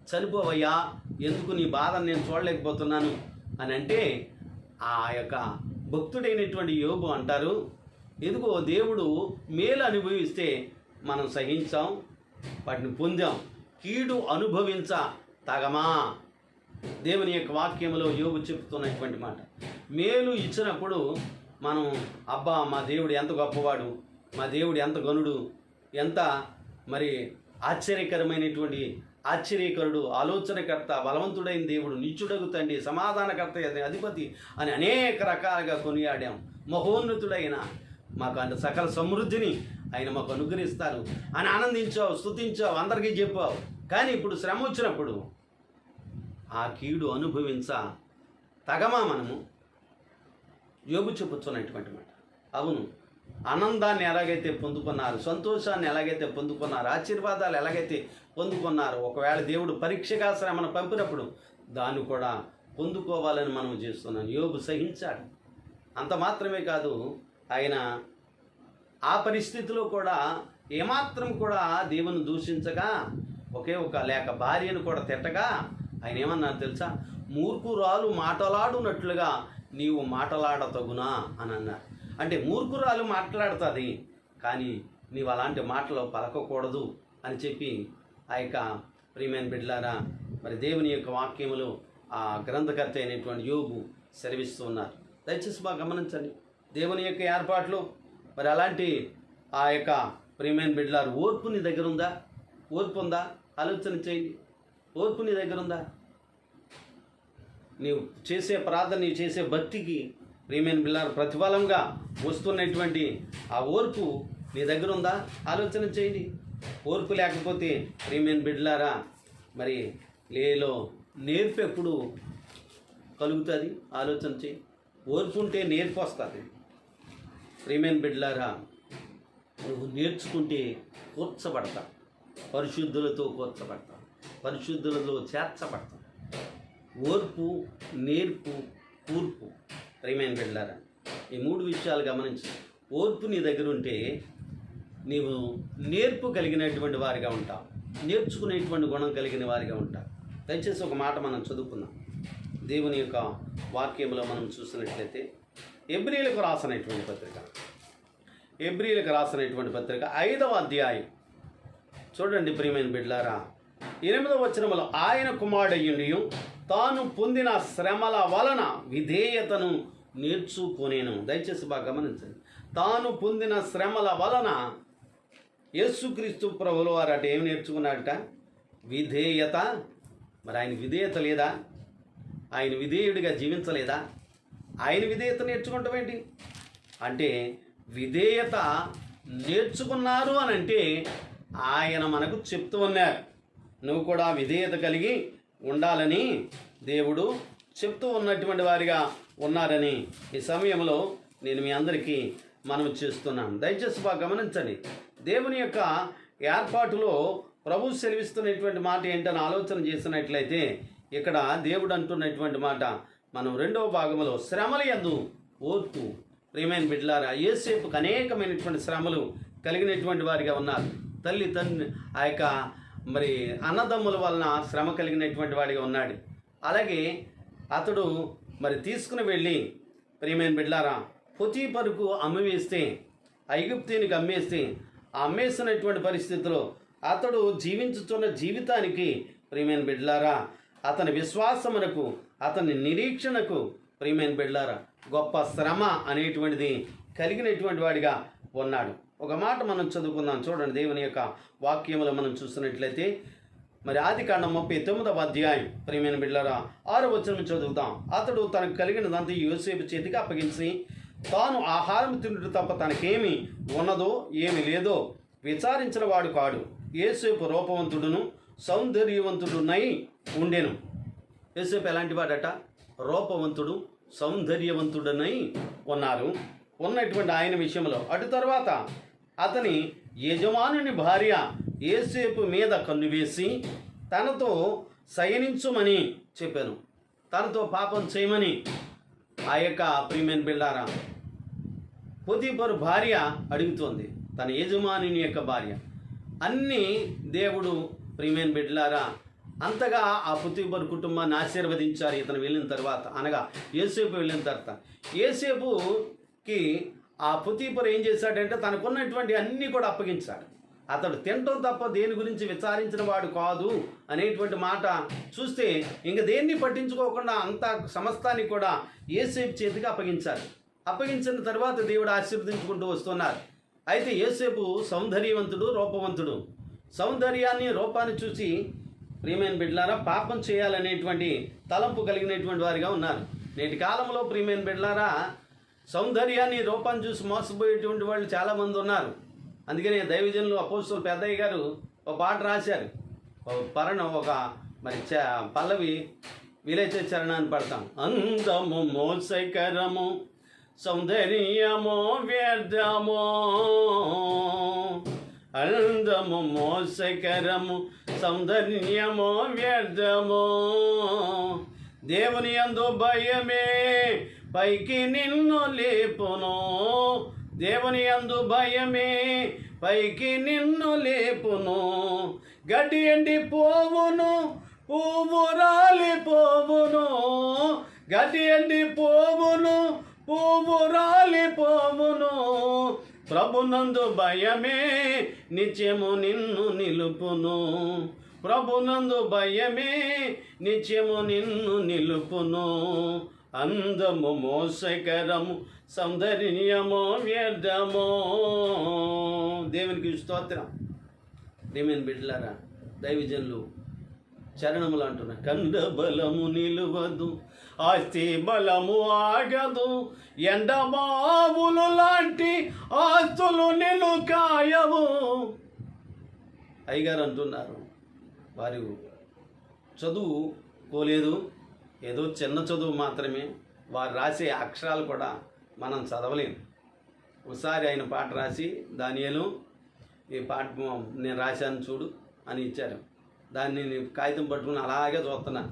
చనిపోవయ్యా, ఎందుకు నీ బాధను నేను చూడలేకపోతున్నాను అని అంటే ఆ యొక్క భక్తుడైనటువంటి యోబు అంటారు, ఎదుగో దేవుడు మేలు అనుభవిస్తే మనం సహించాం, వాటిని పొందాం, కీడు అనుభవించ తగమా. దేవుని యొక్క వాక్యంలో యోబు చెప్తున్నటువంటి మాట. మేలు ఇచ్చినప్పుడు మనం అబ్బా మా దేవుడు ఎంత గొప్పవాడు, మా దేవుడు ఎంత గనుడు, ఎంత ఆశ్చర్యకరుడు, ఆలోచనకర్త, బలవంతుడైన దేవుడు, నిత్యుడగు తండ్రి, సమాధానకర్త, అధిపతి అని అనేక రకాలుగా కొనియాడాం. మహోన్నతుడైన మాకు అంత సకల సమృద్ధిని ఆయన మాకు అనుగ్రహిస్తారు అని ఆనందించావు, స్తుతించావు, అందరికీ చెప్పావు. కానీ ఇప్పుడు శ్రమ వచ్చినప్పుడు ఆ కీడు అనుభవించ తగమా మనము? యోబు చెప్పుతున్నటువంటి మాట. అవును, ఆనందాన్ని ఎలాగైతే పొందుకున్నారు, సంతోషాన్ని ఎలాగైతే పొందుకున్నారు, ఆశీర్వాదాలు ఎలాగైతే పొందుకున్నారు, ఒకవేళ దేవుడు పరీక్షగా శ్రమను పంపినప్పుడు దాన్ని కూడా పొందుకోవాలని మనం చేస్తున్నాం. యోబు సహించాడు. అంత మాత్రమే కాదు, ఆయన ఆ పరిస్థితిలో కూడా ఏమాత్రం కూడా దేవుని దూషించగా, లేక భార్యను కూడా తిట్టగా ఆయన ఏమన్నారు తెలుసా? మూర్ఖురాలు మాటలాడునట్లుగా నీవు మాటలాడతగునా అని అన్నారు. అంటే మూర్ఖురాలు మాట్లాడుతుంది, కానీ నీవు అలాంటి మాటలు పలకకూడదు అని చెప్పి ఆ యొక్క ప్రియమైన బిడ్డలారా, మరి దేవుని యొక్క వాక్యములు ఆ గ్రంథకర్త అయినటువంటి యోబు సెలవిస్తూ ఉన్నారు. దయచేసి బాగా గమనించండి. దేవుని యొక్క ఏర్పాట్లు మరి అలాంటి ఆ యొక్క ప్రియమైన బిడ్డలారు, ఓర్పు నీ దగ్గర ఉందా? ఓర్పు ఉందా? ఆలోచన చేయండి. ఓర్పు నీ దగ్గర ఉందా? నీవు చేసే ప్రార్థన, నీవు చేసే భక్తికి ప్రియమైన బిడ్డలారు ప్రతిఫలంగా వస్తున్నటువంటి ఆ ఓర్పు నీ దగ్గర ఉందా? ఆలోచన చేయండి. ఓర్పు లేకపోతే ప్రియమైన బిడ్డలారా, మరి నేర్పు ఎప్పుడు కలుగుతుంది? ఆలోచన చేయి. ఓర్పు ఉంటే నేర్పు వస్తుంది. ప్రియమైన బిడ్డలారా, నువ్వు నేర్చుకుంటే కూర్చబడతా, పరిశుద్ధులతో కూర్చబడతా, పరిశుద్ధులతో చేర్చబడతా. ఓర్పు, నేర్పు, కూర్పు. ప్రియమైన బిడ్డలారా, ఈ 3 విషయాలు గమనించు. ఓర్పు నీ దగ్గర ఉంటే నీవు నేర్పు కలిగినటువంటి వారిగా ఉంటావు, నేర్చుకునేటువంటి గుణం కలిగిన వారిగా ఉంటావు. దయచేసి ఒక మాట మనం చదువుకుందాం. దేవుని యొక్క వాక్యంలో మనం చూసినట్లయితే ఎబ్రీయులకు రాసినటువంటి పత్రిక 5వ అధ్యాయం చూడండి. ప్రియమైన బిడ్డలారా, 8వ వచనములో ఆయన కుమారుడయ్యుండి తాను పొందిన శ్రమల వలన విధేయతను నేర్చుకొనేను. దయచేసి బాగా గమనించండి. తాను పొందిన శ్రమల వలన యేసుక్రీస్తు ప్రభువుల వారు ఏమి నేర్చుకున్నాడట? విధేయత. మరి ఆయన విధేయత లేదా? ఆయన విధేయుడిగా జీవించలేదా? ఆయన విధేయత నేర్చుకుంటాం ఏంటి అంటే, విధేయత నేర్చుకున్నారు అని అంటే ఆయన మనకు చెప్తూ ఉన్నారు. నువ్వు కూడా విధేయత కలిగి ఉండాలని దేవుడు చెప్తూ ఉన్నటువంటి వారిగా ఉన్నారని ఈ సమయంలో నేను మీ అందరికీ మనం చేస్తున్నాను. దయచేసి బాగా గమనించండి. దేవుని యొక్క ఏర్పాటులో ప్రభు సెలవిస్తున్నటువంటి మాట ఏంటని ఆలోచన చేసినట్లయితే ఇక్కడ దేవుడు అంటున్నటువంటి మాట మనం 2వ భాగంలో శ్రమల యందు ఓర్పు. ప్రియమైన బిడ్డలారా, యోసేపుకు అనేకమైనటువంటి శ్రమలు కలిగినటువంటి వారిగా ఉన్నారు. తండ్రి ఆ యొక్క మరి అన్నదమ్ముల వలన శ్రమ కలిగినటువంటి వాడిగా ఉన్నాడు. అలాగే అతడు మరి తీసుకుని వెళ్ళి ప్రియమైన బిడ్డలారా పొతీఫరుకు అమ్మివేస్తే, ఐగుప్తీనికి అమ్మేస్తే, అమ్మేసినటువంటి పరిస్థితిలో అతడు జీవించుతున్న జీవితానికి ప్రియమైన బిడ్డలారా అతని విశ్వాసమునకు, అతని నిరీక్షణకు ప్రియమైన బిడ్డలారా గొప్ప శ్రమ అనేటువంటిది కలిగినటువంటి వాడిగా ఉన్నాడు. ఒక మాట మనం చదువుకుందాం. చూడండి, దేవుని యొక్క వాక్యములో మనం చూస్తున్నట్లయితే మరి ఆదికాండం 39వ అధ్యాయం ప్రియమైన బిడ్డలారా 6వ వచనం చదువుతాం. అతడు తనకు కలిగినదంతా యోసేపు చేతికి అప్పగించి తాను ఆహారం తిండు తప్ప తనకేమి ఉన్నదో ఏమి లేదో విచారించిన వాడు కాడు. యోసేపు రూపవంతుడును సౌందర్యవంతుడునై ఉండెను. యోసేపు ఎలాంటి వాడట? రూపవంతుడు, సౌందర్యవంతుడనై ఉన్నటువంటి ఆయన విషయంలో. అటు తర్వాత అతని యజమానుని భార్య యోసేపు మీద కన్ను వేసి తనతో శయనించుమని చెప్పాను, తనతో పాపం చేయమని ఆ యొక్క ప్రియమైన బిడ్డారా పొతీఫరు భార్య అడుగుతోంది, తన యజమానుని యొక్క భార్య. అన్నీ దేవుడు ప్రియమైన బిడ్డలారా అంతగా ఆ పొతీఫరు కుటుంబాన్ని ఆశీర్వదించారు ఇతను వెళ్ళిన తర్వాత, అనగా యోసేపు వెళ్ళిన తర్వాత. యోసేపుకి ఆ పొతీఫరు ఏం చేశాడంటే తనకున్నటువంటి అన్నీ కూడా అప్పగించాడు. అతడు తినటం తప్ప దేని గురించి విచారించిన వాడు కాదు అనేటువంటి మాట చూస్తే ఇంక దేన్ని పట్టించుకోకుండా అంత సమస్తాన్ని కూడా యోసేపు చేతికి అప్పగించారు. అప్పగించిన తర్వాత దేవుడు ఆశీర్వదించుకుంటూ వస్తున్నారు. అయితే యోసేపు సౌందర్యవంతుడు, రూపవంతుడు. సౌందర్యాన్ని, రూపాన్ని చూసి ప్రియమైన బిడ్డలారా పాపం చేయాలనేటువంటి తలంపు కలిగినటువంటి వారిగా ఉన్నారు. నేటి కాలంలో ప్రియమైన బిడ్డలారా సౌందర్యాన్ని, రూపాన్ని చూసి మోసపోయేటువంటి వాళ్ళు చాలామంది ఉన్నారు. అందుకని దైవజనులు అపోస్తలులు పెద్దయ్య గారు ఒక పాట రాశారు. మరి పల్లవి వీలైతే చరణాన్ని పడతాం. అందము మోసకరము సౌందర్యమో వ్యర్థమో, అందము మోసకరము, సౌందర్యమో వ్యర్థమో. దేవుని యందు భయమే పైకి నిన్ను లేపును, దేవుని యందు భయమే పైకి నిన్ను లేపును. గడ్డి ఎండి పోవును, పువ్వు రాలిపోవును, గడ్డి ఎండి పోవును, పువ్వు రాలిపోవును. ప్రభునందు భయమే నిత్యము నిన్ను నిలుపును, ప్రభునందు భయమే నిత్యము నిన్ను నిలుపును. అందము మోసకరము, సౌందర్యమో వ్యర్థమో. దేవునికి స్తోత్రం. దేవుని బిడ్డలారా, దైవజనులు చరణములు అంటున్నా. కండ బలము నిలువదు, ఆస్తి బలము ఆగదు, ఎండమావులు లాంటి ఆస్తులు నిలుకాయవు. అయ్యగారు అంటున్నారు, వారు చదువుకోలేదు, ఏదో చిన్న చదువు మాత్రమే, వారు రాసే అక్షరాలు కూడా మనం చదవలేము. ఒకసారి ఆయన పాట రాసి, దానియేలు ఈ పాట నేను రాశాను చూడు అని ఇచ్చారు. దాన్ని నేను కాగితం పట్టుకుని అలాగే చూస్తున్నా.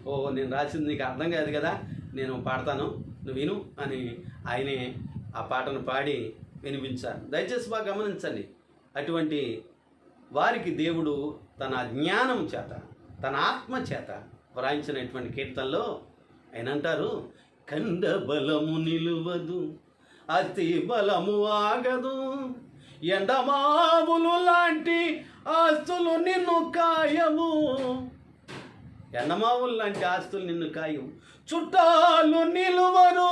ఓ, నేను రాసింది నీకు అర్థం కాదు కదా, నేను పాడతాను, నువ్వు విను అని ఆయనే ఆ పాటను పాడి వినిపించారు. దయచేసి బాగా గమనించండి. అటువంటి వారికి దేవుడు తన జ్ఞానం చేత, తన ఆత్మ చేత వ్రాయించినటువంటి కీర్తనలో ఆయన అంటారు, కండ బలము నిలువదు, అతి బలము ఆగదు, ఎండమావులు లాంటి ఆస్తులు నిన్ను కాయము. ఎండమావులు లాంటి ఆస్తులు నిన్ను కాయవు. చుట్టాలు నిలువరు,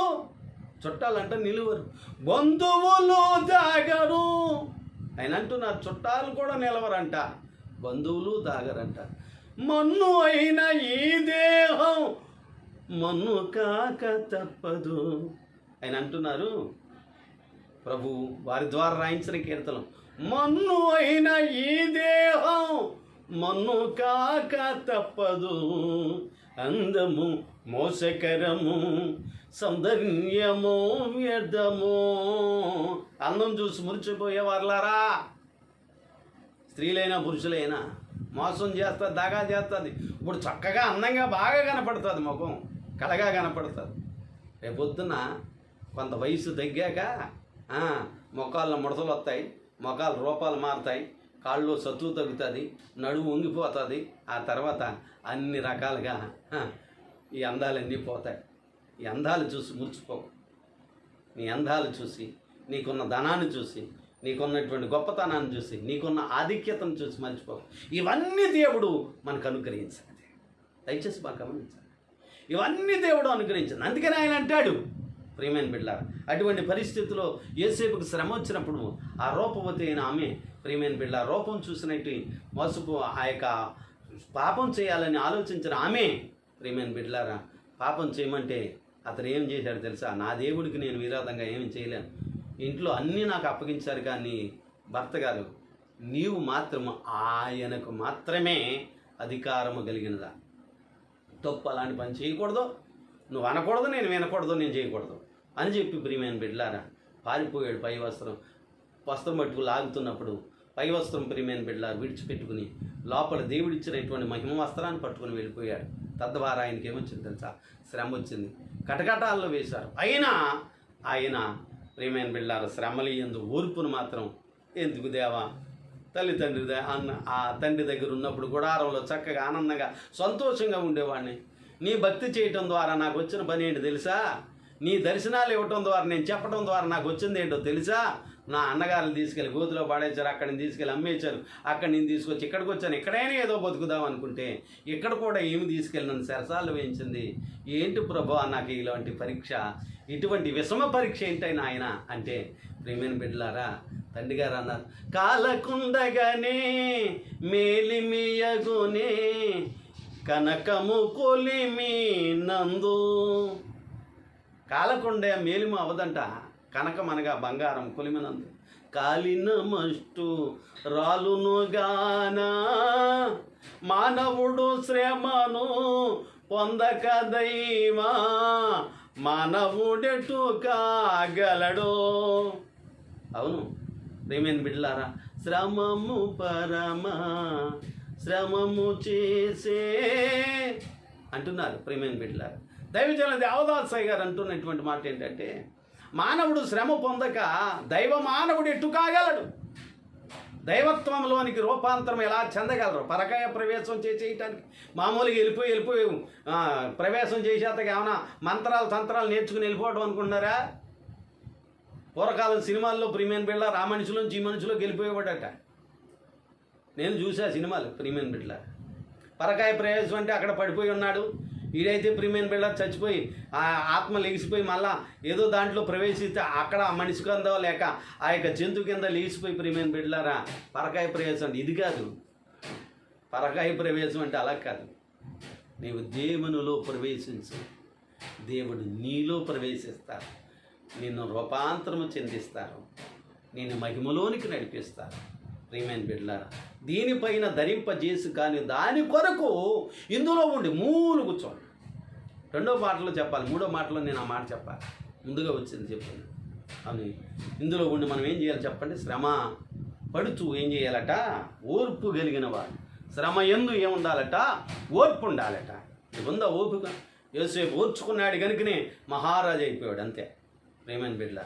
చుట్టాలంట నిలువరు, బంధువులు దాగరు. ఆయన అంటున్నారు, చుట్టాలు కూడా నిలవరంట, బంధువులు దాగరంట. మన్ను అయిన ఈ దేహం మన్ను కాక తప్పదు. ఆయన అంటున్నారు, ప్రభు వారి ద్వారా రాయించిన కీర్తనం, మన్ను అయిన ఈ దేహం మన్ను కాక తప్పదు, అందము మోసకరము, సౌందర్యము వ్యర్థము. అందం చూసి మురిచిపోయే వారులారా, స్త్రీలైనా పురుషులైనా మోసం చేస్తుంది, దాగా చేస్తుంది. ఇప్పుడు చక్కగా అందంగా బాగా కనపడుతుంది, ముఖం కళగా కనపడుతుంది. రేపొద్దున కొంత వయసు తగ్గాక మొఖాల్లో ముడతలు వస్తాయి, మొఖాల రూపాలు మారుతాయి, కాళ్ళు సత్తువు తగ్గుతుంది, నడుము వంగిపోతుంది. ఆ తర్వాత అన్ని రకాలుగా ఈ అందాలన్నీ పోతాయి. ఈ అందాలు చూసి మురిచిపోకు. నీ అందాలు చూసి, నీకున్న ధనాన్ని చూసి, నీకున్నటువంటి గొప్పతనాన్ని చూసి, నీకున్న ఆధిక్యతను చూసి మర్చిపోకు. ఇవన్నీ దేవుడు మనకు అనుగ్రహించాలి. దయచేసి బాగా గమనించాలి. ఇవన్నీ దేవుడు అనుగ్రహించింది. అందుకని ఆయన అంటాడు, ప్రియమైన బిడ్డలారా, అటువంటి పరిస్థితిలో యోసేపుకు శ్రమ వచ్చినప్పుడు ఆ రూపవతి అయిన ఆమె, ప్రియమైన బిడ్డ, రూపం చూసినట్టు మోసపు ఆ యొక్క పాపం చేయాలని ఆలోచించిన ఆమె, ప్రియమైన బిడ్డలారా, పాపం చేయమంటే అతను ఏం చేశాడు తెలుసా? నా దేవుడికి నేను విరోధంగా ఏమి చేయలేను, ఇంట్లో అన్నీ నాకు అప్పగించారు, కానీ భర్త గారు నీవు మాత్రము ఆయనకు మాత్రమే అధికారము కలిగినదా, తప్పు అలాంటి పని చేయకూడదు, నువ్వు అనకూడదు, నేను వినకూడదు, నేను చేయకూడదు అని చెప్పి ప్రియమైన బిడ్డలారా పారిపోయాడు. పై వస్త్రం పట్టుకు లాగుతున్నప్పుడు పై వస్త్రం ప్రియమైన బిడ్డలారా విడిచిపెట్టుకుని లోపల దేవుడిచ్చినటువంటి మహిమ వస్త్రాన్ని పట్టుకుని వెళ్ళిపోయాడు. తద్వారా ఆయనకి ఏమొచ్చింది తెలుసా? శ్రమ వచ్చింది, కటకటాల్లో వేశారు. అయినా ఆయన ప్రియమైన బిడ్డలారా శ్రమలు యందు ఓర్పును మాత్రం ఎందుకు దేవా, తల్లిదండ్రి ఆ తండ్రి దగ్గర ఉన్నప్పుడు గుడారంలో చక్కగా ఆనందంగా సంతోషంగా ఉండేవాడిని. నీ భక్తి చేయటం ద్వారా నాకు వచ్చిన పని ఏంటో తెలుసా? నీ దర్శనాలు ఇవ్వటం ద్వారా, నేను చెప్పడం ద్వారా నాకు వచ్చింది ఏంటో తెలుసా? నా అన్నగారిని తీసుకెళ్ళి గోతులో పడేశారు, అక్కడిని తీసుకెళ్ళి అమ్మేశారు, అక్కడి నుంచి తీసుకొచ్చి ఇక్కడికి వచ్చాను, ఎక్కడైనా ఏదో బతుకుదాం అనుకుంటే ఇక్కడ కూడా ఏమి తీసుకెళ్ళి నన్ను సరసాలు వేయించింది. ఏంటి ప్రభు నాకు ఇలాంటి పరీక్ష, ఇటువంటి విషమ పరీక్ష ఏంటైనా ఆయన అంటే, ప్రియమైన బిడ్డలారా తండ్రి గారు అన్నారు, కాలకుండగానే మేలిమియగునే కనకము కొలిమి నందు. కాలకుండే మేలిము అవదంట, కనకం అనగా బంగారం, కొలిమినందు. కాలిన మస్టు రాలునుగానా మానవుడు శ్రమను పొందక దైవా మానవుడెటు కాగలడో. అవును ప్రేమైన బిడ్డలారా, శ్రమము శ్రమము చేసే అంటున్నారు ప్రేమైన బిడ్డలారా. దైవజన దేవదాసయ్య గారు అంటున్నటువంటి మాట ఏంటంటే, మానవుడు శ్రమ పొందక దైవ మానవుడు ఎట్టు కాగలడు? దైవత్వంలోనికి రూపాంతరం ఎలా చెందగలరు? పరకాయ ప్రవేశం చేయటానికి మామూలుగా వెళ్ళిపోయి ప్రవేశం చేసేంతగా ఏమైనా మంత్రాలు తంత్రాలు నేర్చుకుని వెళ్ళిపోవడం అనుకుంటున్నారా? పూర్వకాలం సినిమాల్లో ప్రియమైన బిడ్డ ఆ మనిషిలోంచి ఈ మనిషిలోకి వెళ్ళిపోయేవాడట. నేను చూసా సినిమాలు ప్రియమైన బిడ్డ. పరకాయ ప్రవేశం అంటే అక్కడ పడిపోయి ఉన్నాడు, ఈడైతే ప్రియమైన బిడ్డ చచ్చిపోయి ఆ ఆత్మ లెగిసిపోయి మళ్ళా ఏదో దాంట్లో ప్రవేశిస్తే అక్కడ ఆ మనిషి కింద లేక ఆ యొక్క జంతువు కింద లేచిపోయి ప్రియమైన బిడ్డలారా పరకాయ ప్రవేశం అంటే ఇది కాదు. పరకాయ ప్రవేశం అంటే అలా కాదు. నీవు దేవునిలో ప్రవేశించు, దేవుడు నీలో ప్రవేశిస్తారు, నిన్ను రూపాంతరము చెందిస్తారు, నిన్ను మహిమలోనికి నడిపిస్తారు. ప్రియమైన బిడ్డలారా, దీనిపైన ధరింపజేసి కానీ దాని కొరకు ఇందులో ఉండి మూలు కూర్చోండి. రెండో మాటలో చెప్పాలి, మూడో మాటలో నేను ఆ మాట చెప్పాలి, ముందుగా వచ్చింది చెప్పాను. అని ఇందులో ఉండి మనం ఏం చేయాలి చెప్పండి? శ్రమ పడుతూ ఏం చేయాలట? ఓర్పు కలిగిన వాడు. శ్రమ యందు ఏముండాలట? ఓర్పు ఉండాలట. ఉందా ఓపిక? యోసేపు ఓర్చుకున్నాడు కనుకనే మహారాజు అయిపోయాడు, అంతే. ప్రేమైన బిడ్డ,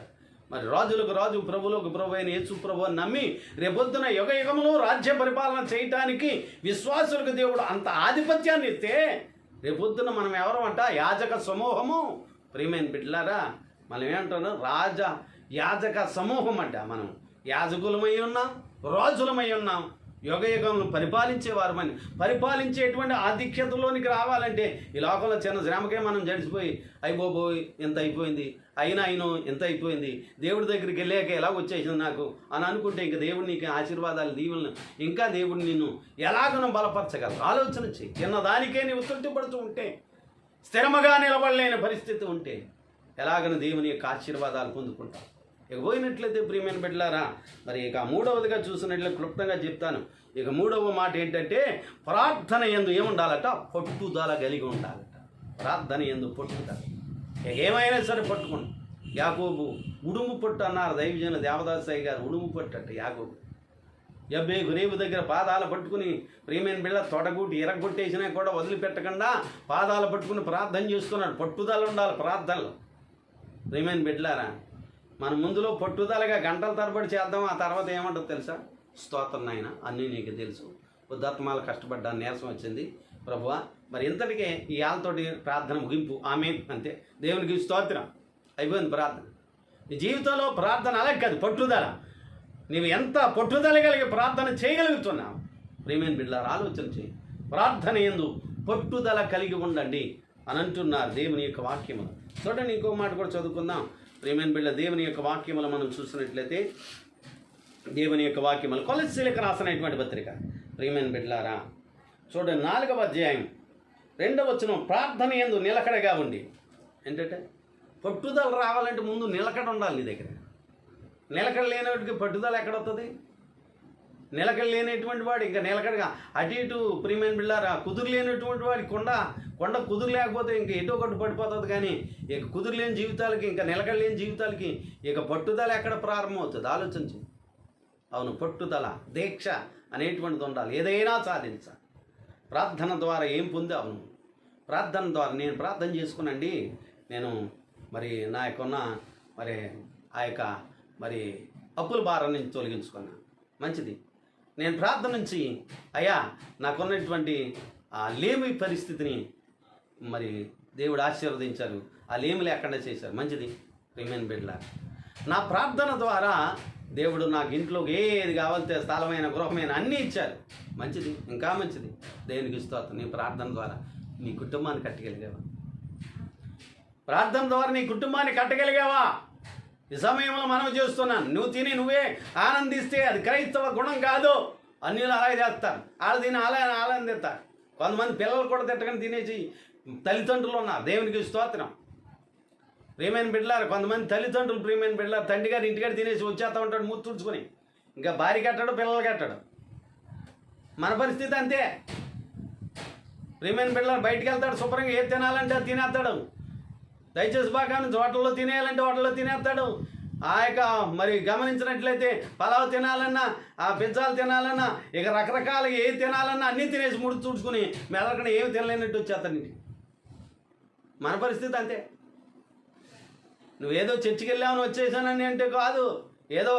మరి రాజులకు రాజు, ప్రభులకు ప్రభు అయిన యేసు ప్రభు అని నమ్మి రేపొద్దున యుగంలో రాజ్య పరిపాలన చేయటానికి విశ్వాసులకు దేవుడు అంత ఆధిపత్యాన్ని ఇస్తే రేపొద్దున మనం ఎవరమంట? యాజక సమూహము. ప్రియమైన బిడ్డలారా, మనం ఏమంటున్నాం? యాజక సమూహం అంట. మనం యాజకులమై ఉన్నాం, రాజులమై ఉన్నాం, యుగంలో పరిపాలించేవారమని. పరిపాలించేటువంటి ఆధిక్యతలోనికి రావాలంటే ఈ లోకంలో చిన్న శ్రమకే మనం జడిసిపోయి అయిపోయి ఎంత అయిపోయింది, అయినా ఎంత అయిపోయింది, దేవుడి దగ్గరికి వెళ్ళాక ఎలా వచ్చేసింది నాకు అని అనుకుంటే ఇంక దేవుడు నీకు ఆశీర్వాదాలు దీవులను ఇంకా దేవుడు నిన్ను ఎలాగనో బలపరచగలరు. ఆలోచన చెయ్యి. చిన్నదానికే నీవు తృప్తిపడుతూ ఉంటే, స్థిరముగా నిలబడలేని పరిస్థితి ఉంటే ఎలాగనో దేవుని యొక్క ఆశీర్వాదాలు పొందుకుంటావు. ఇక పోయినట్లయితే ప్రియమైన బిడ్డలారా, మరి ఇక మూడవదిగా చూసినట్లయితే క్లుప్తంగా చెప్తాను. ఇక మూడవ మాట ఏంటంటే, ప్రార్థన యందు ఏముండాలట? పట్టుదల కలిగి ఉండాలట. ప్రార్థన యందు పట్టుదల. ఏమైనా సరే పట్టుకోండి. యాకోబు ఉడుము పట్టు అన్నారు దైవజన దేవదాసయ్య గారు. ఉడుము పట్టు అంటే యాకోబు రేవు దగ్గర పాదాలు పట్టుకుని ప్రియమైన బిళ్ళ తొడగూటి ఎరగొట్టేసినా కూడా వదిలిపెట్టకుండా పాదాలు పట్టుకుని ప్రార్థన చేస్తున్నాడు. పట్టుదల ఉండాలి ప్రార్థనలో. ప్రియమైన బిడ్డలారా, మన ముందులో పట్టుదలగా గంటల తరబడి చేద్దాం. ఆ తర్వాత ఏమంటుంది తెలుసా? స్తోత్రం నాయన, అన్నీ నీకు తెలుసు, ఉదాత్మాలు కష్టపడ్డా, నీరసం వచ్చింది ప్రభువా, మరి ఇంతటికే ఈ ఆళ్ళతోటి ప్రార్థన ముగింపు, ఆమేన్, అంతే. దేవునికి స్తోత్రం, అయిపోయింది ప్రార్థన. నీ జీవితంలో ప్రార్థన అలాగే కాదు, పట్టుదల. నీవు ఎంత పట్టుదల కలిగి ప్రార్థన చేయగలుగుతున్నావు? ప్రియమైన బిడ్డలారా, ఆలోచన చేయి. ప్రార్థన యందు పట్టుదల కలిగి ఉండండి అని అంటున్నారు దేవుని యొక్క వాక్యము. చూడండి, ఇంకో మాట కూడా చదువుకుందాం. ప్రియమైన బిడ్డ, దేవుని యొక్క వాక్యములు మనం చూసినట్లయితే, దేవుని యొక్క వాక్యములు కొలస్సీలకు రాసినటువంటి పత్రిక. ప్రియమైన బిడ్డలారా, చూడండి 4వ అధ్యాయం 2వ వచనం, ప్రార్థన యందు నిలకడగా ఉండి. ఏంటంటే పట్టుదల రావాలంటే ముందు నిలకడ ఉండాలి నీ దగ్గర. నిలకడ లేనివాడికి పట్టుదల ఎక్కడొస్తుంది? నిలకడ లేనటువంటి వాడు ఇంకా నిలకడగా అటు ఇటు ప్రియమైన బిళ్ళారా, కుదురు లేనటువంటి వాడి కొండ కుదురు లేకపోతే ఇంకా ఎటో కొట్టు పడిపోతుంది. కానీ ఇక కుదురు లేని జీవితాలకి, ఇంకా నిలకడ లేని జీవితాలకి ఇక పట్టుదల ఎక్కడ ప్రారంభమవుతుంది? ఆలోచించు. అవును, పట్టుదల, దీక్ష అనేటువంటిది ఉండాలి. ఏదైనా సాధించాలి. ప్రార్థన ద్వారా ఏం పొందావు నువ్వు? ప్రార్థన ద్వారా నేను ప్రార్థన చేసుకునండి, నేను మరి నా యొక్కన్న మరి ఆ యొక్క మరి అప్పుల భారం నుంచి తొలగించుకున్నా, మంచిది. నేను ప్రార్థన నుంచి అయ్యా నాకున్నటువంటి ఆ లేమి పరిస్థితిని మరి దేవుడు ఆశీర్వదించారు, ఆ లేమి లేకుండా చేశారు, మంచిది. ప్రియమైన బిడ్డలారా, నా ప్రార్థన ద్వారా దేవుడు నాకు ఇంట్లోకి ఏది కావాలితే స్థలమైన గృహమైన అన్నీ ఇచ్చారు, మంచిది, ఇంకా మంచిది. దేవునికి స్తోత్రం. నీ ప్రార్థన ద్వారా నీ కుటుంబాన్ని కట్టగలిగావా? ప్రార్థన ద్వారా నీ కుటుంబాన్ని కట్టగలిగావా? ఈ సమయంలో మనం చేస్తున్నాను, నువ్వు తిని నువ్వే ఆనందిస్తే అది క్రైస్తవ గుణం కాదు. అన్యులు అలాగే చేస్తారు, వాళ్ళు తిని అలాగే ఆనందిస్తారు. కొంతమంది పిల్లలు కూడా తిట్టకని తినేసి తల్లిదండ్రులు ఉన్నారు. దేవునికి స్తోత్రం. ప్రియమైన బిడ్డలారు, కొంతమంది తల్లిదండ్రులు ప్రియమైన బిడ్డలారు తండ్రి గారు ఇంటికాడ తినేసి వచ్చేస్తూ ఉంటాడు మూతి తుడుచుకొని, ఇంకా భార్య కట్టాడు, పిల్లలు కట్టాడు. మన పరిస్థితి అంతే. ప్రియమైన బిడ్డలారు బయటికి వెళ్తాడు, శుభ్రంగా ఏది తినాలంటే అది తినేస్తాడు. దయచేసి బాగా నుంచి హోటల్లో తినేయాలంటే హోటల్లో తినేస్తాడు. ఆ యొక్క మరి గమనించినట్లయితే పలావ్ తినాలన్నా, ఆ పిజ్జాలు తినాలన్నా, ఇక రకరకాల ఏది తినాలన్నా అన్నీ తినేసి ముడి తుడుచుకుని మెదలకుండా ఏమి తినలేనట్టు వచ్చేస్తాడు నీకు. మన పరిస్థితి అంతే. నువ్వేదో చర్చికి వెళ్ళామని వచ్చేసానని అంటే కాదు, ఏదో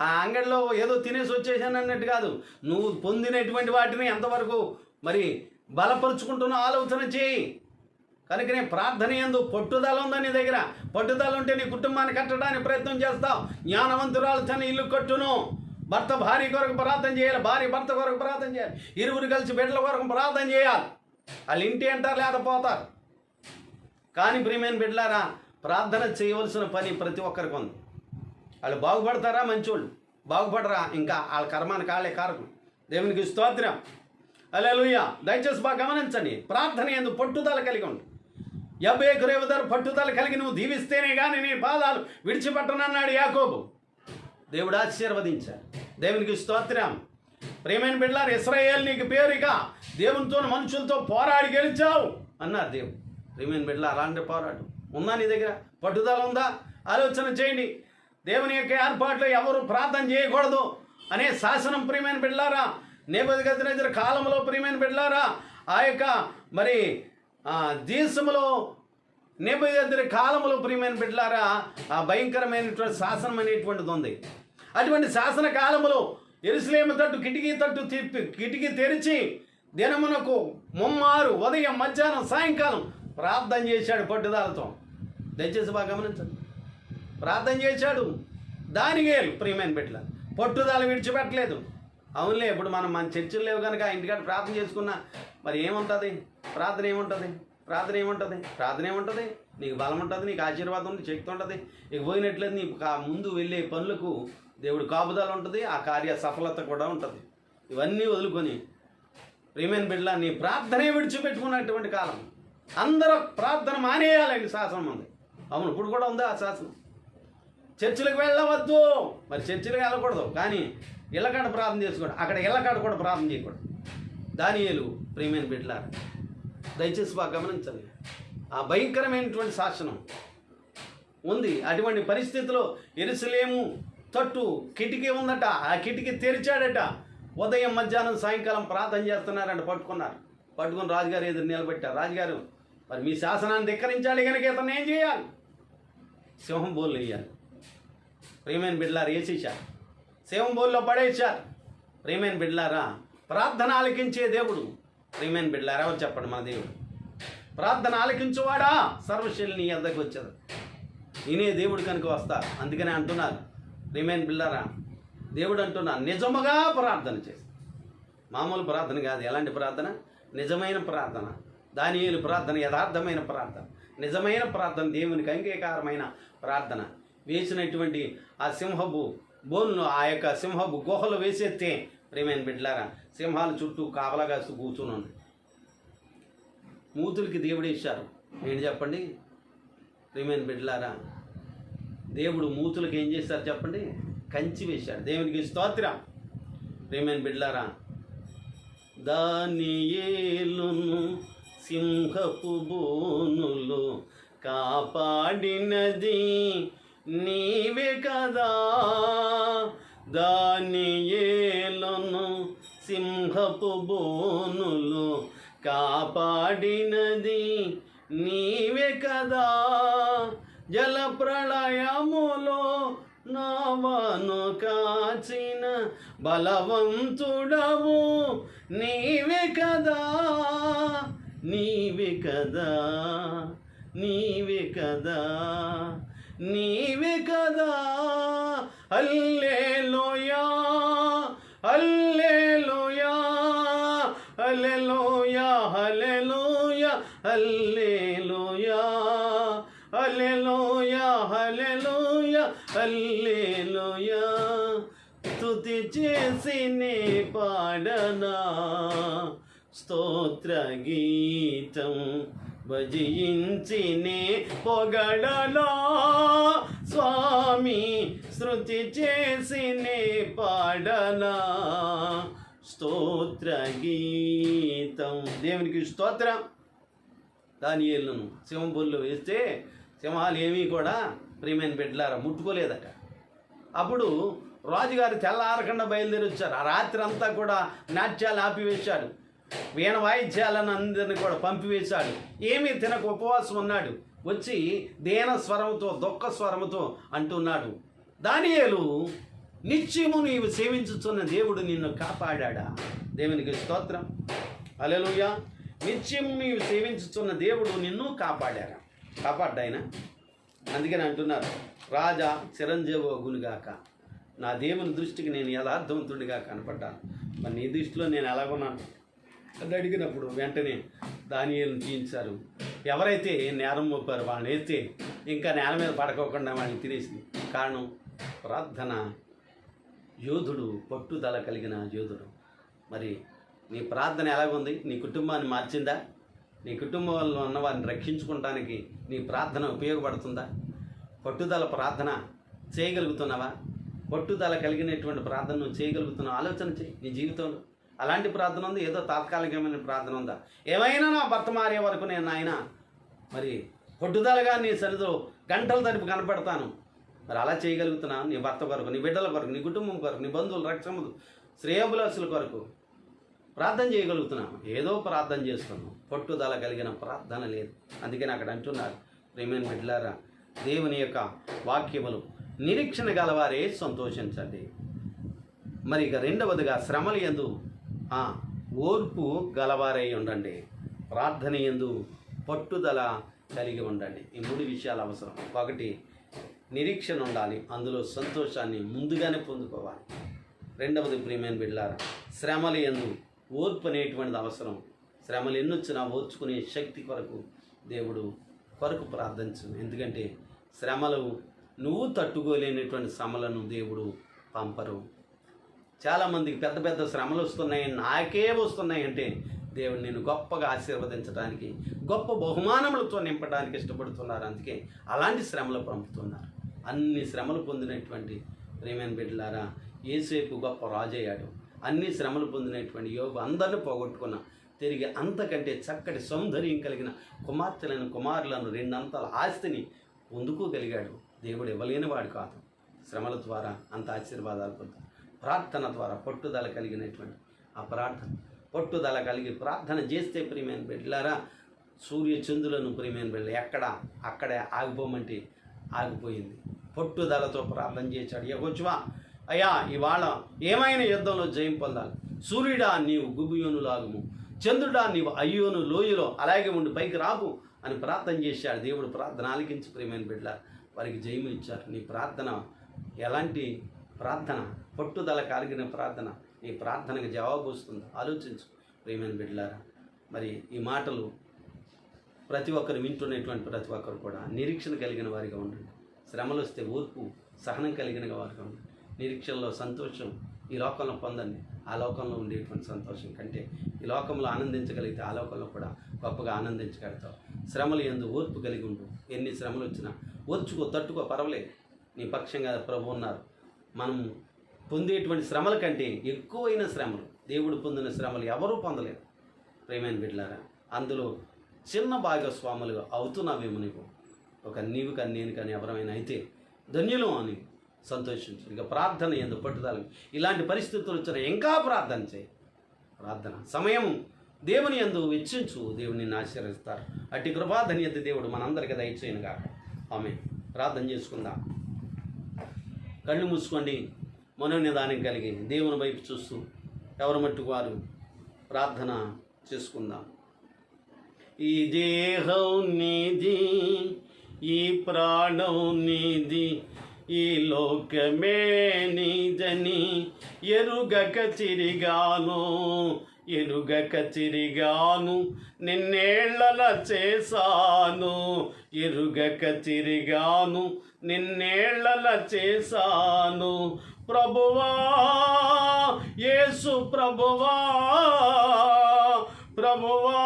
ఆ అంగడిలో ఏదో తినేసి వచ్చేసానన్నట్టు కాదు. నువ్వు పొందినటువంటి వాటిని ఎంతవరకు మరి బలపరుచుకుంటున్న ఆలోచన చేయి. కనుకనే ప్రార్థన యందు పట్టుదల ఉందా నీ దగ్గర? పట్టుదల ఉంటే నీ కుటుంబాన్ని కట్టడానికి ప్రయత్నం చేస్తావు. జ్ఞానవంతురాలు తన ఇల్లు కట్టును. భర్త భార్య కొరకు ప్రార్థన చేయాలి, భార్య భర్త కొరకు ప్రార్థన చేయాలి, ఇరువురు కలిసి బిడ్డల కొరకు ప్రార్థన చేయాలి. వాళ్ళు ఇంటి అంటారు లేకపోతారు. కానీ ప్రియమైన బిడ్డలారా, ప్రార్థన చేయవలసిన పని ప్రతి ఒక్కరికి ఉంది. వాళ్ళు బాగుపడతారా? మంచోళ్ళు. బాగుపడరా? ఇంకా వాళ్ళ కర్మానికి వాళ్ళే కారకులు. దేవునికి స్తోత్రం. హల్లెలూయా. దయచేసి బాగా గమనించండి. ప్రార్థన యందు పట్టుదల కలిగి ఉండు. యెహోవా రేవుదారు పట్టుదల కలిగి నువ్వు దీవిస్తేనే కానీ నీ పాదాలు విడిచిపెట్టనన్నాడు యాకోబు. దేవుడు ఆశీర్వదించాడు. దేవునికి స్తోత్రం. ప్రియమైన బిడ్డలారా, ఇశ్రాయేలు నీకు పేరుగా దేవునితో మనుషులతో పోరాడి గెలిచావు అన్నారు దేవుడు. ప్రియమైన బిడ్డలారా, అలాంటి పోరాటం ఉందా నీ దగ్గర? పట్టుదల ఉందా? ఆలోచన చేయండి. దేవుని యొక్క ఏర్పాట్లో ఎవరు ప్రార్థన చేయకూడదు అనే శాసనం ప్రియమైన బిడ్డలారా నెబుకద్నెజరు కాలంలో ప్రియమైన బిడ్డలారా ఆ యొక్క మరి దేశంలో నెబుకద్నెజరు కాలంలో ప్రియమైన బిడ్డలారా ఆ భయంకరమైనటువంటి శాసనం అనేటువంటిది ఉంది. అటువంటి శాసన కాలంలో యెరూషలేము తట్టు కిటికీ తెరిచి దినమునకు ముమ్మారు ఉదయం మధ్యాహ్నం సాయంకాలం ప్రార్థన చేశాడు పట్టుదలతో. దయచేసి బాగా గమనించండి. ప్రార్థన చేశాడు దానియేలు. ప్రియమైన బిడ్డల పట్టుదల విడిచిపెట్టలేదు. అవునులే, ఇప్పుడు మన చర్చలు లేవు కనుక ఇంటికాడ ప్రార్థన చేసుకున్నా మరి ఏముంటుంది? ప్రార్థన ఏముంటుంది? ప్రార్థన ఏముంటుంది? నీకు బలం ఉంటుంది, నీకు ఆశీర్వాదం ఉంది, శక్తి ఉంటుంది. ఇక పోయినట్లేదు నీకు ముందు వెళ్ళే పనులకు దేవుడు కాపుదల ఉంటుంది, ఆ కార్య సఫలత కూడా ఉంటుంది. ఇవన్నీ వదులుకొని ప్రియమైన బిడ్డల నీ ప్రార్థనే విడిచిపెట్టుకున్నటువంటి కాలం. అందరూ ప్రార్థన మానేయాలని శాసనం ఉంది. అవును, ఇప్పుడు కూడా ఉంది ఆ శాసనం. చర్చిలకు వెళ్ళవద్దు, మరి చర్చిలకు వెళ్ళకూడదు, కానీ ఇళ్ళకాడ ప్రార్థన చేసుకోండి. అక్కడ ఇళ్ళకాడ కూడా ప్రార్థన చేయకూడదు. దానియేలు ప్రియమైన బిడ్డలారా దయచేసి బాగా గమనించండి. ఆ భయంకరమైనటువంటి శాసనం ఉంది. అటువంటి పరిస్థితిలో యెరూషలేము తట్టు కిటికీ ఉందట, ఆ కిటికీ తెరిచాడట. ఉదయం మధ్యాహ్నం సాయంకాలం ప్రార్థన చేస్తున్నారంట. పట్టుకుని రాజుగారు ఎదురు నిలబెట్టారు. రాజుగారు మరి మీ శాసనాన్ని ధిక్కరించాలి కనుక ఇతను ఏం చేయాలి? సింహం బోళ్ళు వేయాలి. ప్రియమైన బిడ్డలారా వేసేశారు, సింహం బోల్లో పడేశారు. ప్రియమైన బిడ్డలారా ప్రార్థన ఆలకించే దేవుడు. ప్రియమైన బిడ్డలారా ఎవరు చెప్పండి? మన దేవుడు ప్రార్థన ఆలకించువాడా సర్వశైలి నీ వద్దకు వచ్చారు. నేనే దేవుడు కనుక వస్తారు. అందుకనే అంటున్నారు ప్రియమైన బిడ్డలారా, దేవుడు అంటున్నారు నిజముగా ప్రార్థన చేసి, మామూలు ప్రార్థన కాదు. ఎలాంటి ప్రార్థన? నిజమైన ప్రార్థన. దానియేలు ప్రార్థన యథార్థమైన ప్రార్థన, నిజమైన ప్రార్థన, దేవునికి అంగీకారమైన ప్రార్థన. వేసినటువంటి ఆ సింహపు బోన్ను ఆ యొక్క సింహపు గుహలు వేసేస్తే ప్రియమైన బిడ్డలారా సింహాల చుట్టూ కాపలా కాస్తూ కూర్చుని ఉంది. మూతులకి దేవుడు ఇచ్చారు. ఏంటి చెప్పండి? ప్రియమైన బిడ్డలారా దేవుడు మూతులకు ఏం చేశారు చెప్పండి? కంచి వేశాడు. దేవునికి స్తోత్రం. ప్రియమైన బిడ్డలారా దానియేలును సింహపు బోనులో కాపాడినది నీవే కదా. దానియేలును సింహపు బోనులో కాపాడినది నీవే కదా. జల ప్రళయములో నావను కాచిన బలవంతుడవు నీవే కదా. నీవే కదా, నీవే కదా, నీవే కదా. హల్లెలూయా, హల్లెలూయా, హల్లెలూయా, హల్లెలూయా, హల్లెలూయా, హల్లెలూయా, హల్లెలూయా, హల్లెలూయా. స్తుతి చేసినే పాడనా స్తోత్ర గీతం, భజించినే పొగడనా స్వామి. శృతి చేసినే పాడనా స్తోత్ర గీతం. దేవునికి స్తోత్రం. దానియేలును సింహం బోన్లో వేస్తే సింహాలు ఏమీ కూడా ప్రియమైన బిడ్డలారా ముట్టుకోలేదట. అప్పుడు రాజుగారు తెల్లారకుండా బయలుదేరి వచ్చారు. ఆ రాత్రి అంతా కూడా నాట్యాలు ఆపివేశాడు, వీణ వాయిద్యాలను అందరిని కూడా పంపివేశాడు. ఏమీ తినక ఉపవాసం ఉన్నాడు. వచ్చి దీన స్వరముతో దుఃఖ స్వరముతో అంటున్నాడు, దానియేలు, నిత్యము నీవు సేవించుతున్న దేవుడు నిన్ను కాపాడా? దేవునికి స్తోత్రం, హల్లెలూయా. నిత్యము నీవు సేవించుతున్న దేవుడు నిన్ను కాపాడ్డాయన. అందుకని అంటున్నారు, రాజా చిరంజీవోగునుగాక, నా దేవుని దృష్టికి నేను యథార్థవంతుడిగా కనపడ్డాను, మరి నీ దృష్టిలో నేను ఎలాగున్నాను అని అడిగినప్పుడు వెంటనే దానియేలును తీయించారు. ఎవరైతే నేరం మోపారో వాళ్ళని వేస్తే ఇంకా నేల మీద పడుకోకుండా వాళ్ళని తినేసింది. కారణం ప్రార్థన యోధుడు, పట్టుదల కలిగిన యోధుడు. మరి నీ ప్రార్థన ఎలాగుంది? నీ కుటుంబాన్ని మార్చిందా? నీ కుటుంబంలో ఉన్న వారిని రక్షించుకోవడానికి నీ ప్రార్థన ఉపయోగపడుతుందా? పట్టుదల ప్రార్థన చేయగలుగుతున్నావా? పట్టుదల కలిగినటువంటి ప్రార్థన నువ్వు చేయగలుగుతున్నావు? ఆలోచన చేయి నీ జీవితంలో. అలాంటి ప్రార్థన ఉంది? ఏదో తాత్కాలికమైన ప్రార్థన ఉందా? ఏమైనా నా భర్త మారే వరకు నేను నాయన మరి పట్టుదలగా నీ సన్నిధిలో గంటల తరపు కనపడతాను. మరి అలా చేయగలుగుతున్నావు? నీ భర్త కొరకు, నీ బిడ్డల కొరకు, నీ కుటుంబం కొరకు, నీ బంధువులు, రక్షములు, శ్రేయోభిలాషుల కొరకు ప్రార్థన చేయగలుగుతున్నాను? ఏదో ప్రార్థన చేస్తున్నాం, పట్టుదల కలిగిన ప్రార్థన లేదు. అందుకని అక్కడ అంటున్నారు, ప్రియమైన బిడ్డలారా, దేవుని యొక్క వాక్యములు నిరీక్షణ గలవారే సంతోషించండి. మరి ఇక రెండవదిగా శ్రమల యందు ఓర్పు గలవారై ఉండండి, ప్రార్థన యందు పట్టుదల కలిగి ఉండండి. ఈ మూడు విషయాలు అవసరం. ఒకటి, నిరీక్షణ ఉండాలి, అందులో సంతోషాన్ని ముందుగానే పొందుకోవాలి. రెండవది, ప్రియమైన బిడ్డలారా, శ్రమల యందు ఓర్పు అనేటువంటిది అవసరం. శ్రమలు ఎన్నొచ్చినా ఓర్చుకునే శక్తి కొరకు దేవుడు కొరకు ప్రార్థించు. ఎందుకంటే శ్రమలు నువ్వు తట్టుకోలేనటువంటి శ్రమలను దేవుడు పంపరు. చాలామందికి పెద్ద పెద్ద శ్రమలు వస్తున్నాయి, నాకే వస్తున్నాయి అంటే దేవుడు నేను గొప్పగా ఆశీర్వదించడానికి, గొప్ప బహుమానములతో నింపడానికి ఇష్టపడుతున్నారు. అందుకే అలాంటి శ్రమలు పంపుతున్నారు. అన్ని శ్రమలు పొందినటువంటి ప్రియమైన బిడ్డలారా, యేసేపు గొప్ప రాజయ్యాడు. అన్ని శ్రమలు పొందినటువంటి యోబు అందరిని పోగొట్టుకున్న తిరిగి అంతకంటే చక్కటి సౌందర్యం కలిగిన కుమార్తెలను, కుమారులను, రెండంతల ఆస్తిని పొందుకోగలిగాడు. దేవుడు ఇవ్వలేనివాడు కాదు. శ్రమల ద్వారా అంత ఆశీర్వాదాలు పొందాడు. ప్రార్థన ద్వారా పట్టుదల కలిగినటువంటి ఆ ప్రార్థన, పట్టుదల కలిగి ప్రార్థన చేస్తే ప్రియమైన బిడ్డలారా, సూర్య చంద్రులను ప్రియమైన బిడ్డలు అక్కడే ఆగిపోమంటే ఆగిపోయింది. పట్టుదలతో ప్రార్థన చేశాడు. యెహోవా, అయ్యా ఇవాళ ఏమైనా యుద్ధంలో జయం పొందాలి. సూర్యుడా నీవు గుబియోనులాగుము, చంద్రుడా నీవు అయ్యోను లోయలో అలాగే ఉండి పైకి రాకు అని ప్రార్థన చేశాడు. దేవుడు ప్రార్థన ఆలకించి ప్రియమైన బిడ్డల వారికి జయము ఇచ్చారు. నీ ప్రార్థన ఎలాంటి ప్రార్థన? పట్టుదల కలిగిన ప్రార్థన. నీ ప్రార్థనకు జవాబు వస్తుంది. ఆలోచించు ప్రియమైన బిడ్డలారా. మరి ఈ మాటలు ప్రతి ఒక్కరు వింటున్నటువంటి ప్రతి ఒక్కరు కూడా నిరీక్షణ కలిగిన వారిగా ఉండండి. శ్రమలు వస్తే ఓర్పు, సహనం కలిగిన వారిగా ఉండండి. నిరీక్షణలో సంతోషం ఈ లోకంలో పొందండి. ఆ లోకంలో ఉండేటువంటి సంతోషం కంటే ఈ లోకంలో ఆనందించగలిగితే ఆ లోకంలో కూడా గొప్పగా ఆనందించగలుగుతావు. శ్రమలు యందు ఓర్పు కలిగి ఉండు. ఎన్ని శ్రమలు వచ్చినా ఓర్చుకో, తట్టుకో, పర్వాలేదు. నీ పక్షంగా ప్రభు ఉన్నారు. మనం పొందేటువంటి శ్రమల కంటే ఎక్కువైన శ్రమలు, దేవుడు పొందిన శ్రమలు ఎవరూ పొందలేరు. ప్రియమైన బిడ్డలారా, అందులో చిన్న భాగస్వాములుగా అవుతున్నావేమో నీవు. నీవు కానీ నేను కానీ ఎవరైనా అయితే ధన్యులు అని సంతోషించు. ఇక ప్రార్థన యందు పట్టుదల. ఇలాంటి పరిస్థితులు వచ్చిన ఇంకా ప్రార్థన చేయి. ప్రార్థన సమయం దేవుని యందు వెచ్చించు. దేవుని నిన్ను ఆశీర్వదిస్తారు. అట్టి కృపాధన్యత దేవుడు మనందరికీ దయచేయను గాక. ఆమె ప్రార్థన చేసుకుందాం. కళ్ళు మూసుకోండి. మనోనిదానం కలిగి దేవుని వైపు చూస్తూ ఎవరి మట్టుకు వారు ప్రార్థన చేసుకుందాం. ఈ దేహం నీది, ఈ ప్రాణం నీది, ఈ లోకమే నీదని ఎరుగక తిరిగాను నిన్నేళ్లల చేశాను. ఎరుగక తిరిగాను నిన్నేళ్లల చేశాను. ప్రభువా యేసు ప్రభువా, ప్రభువా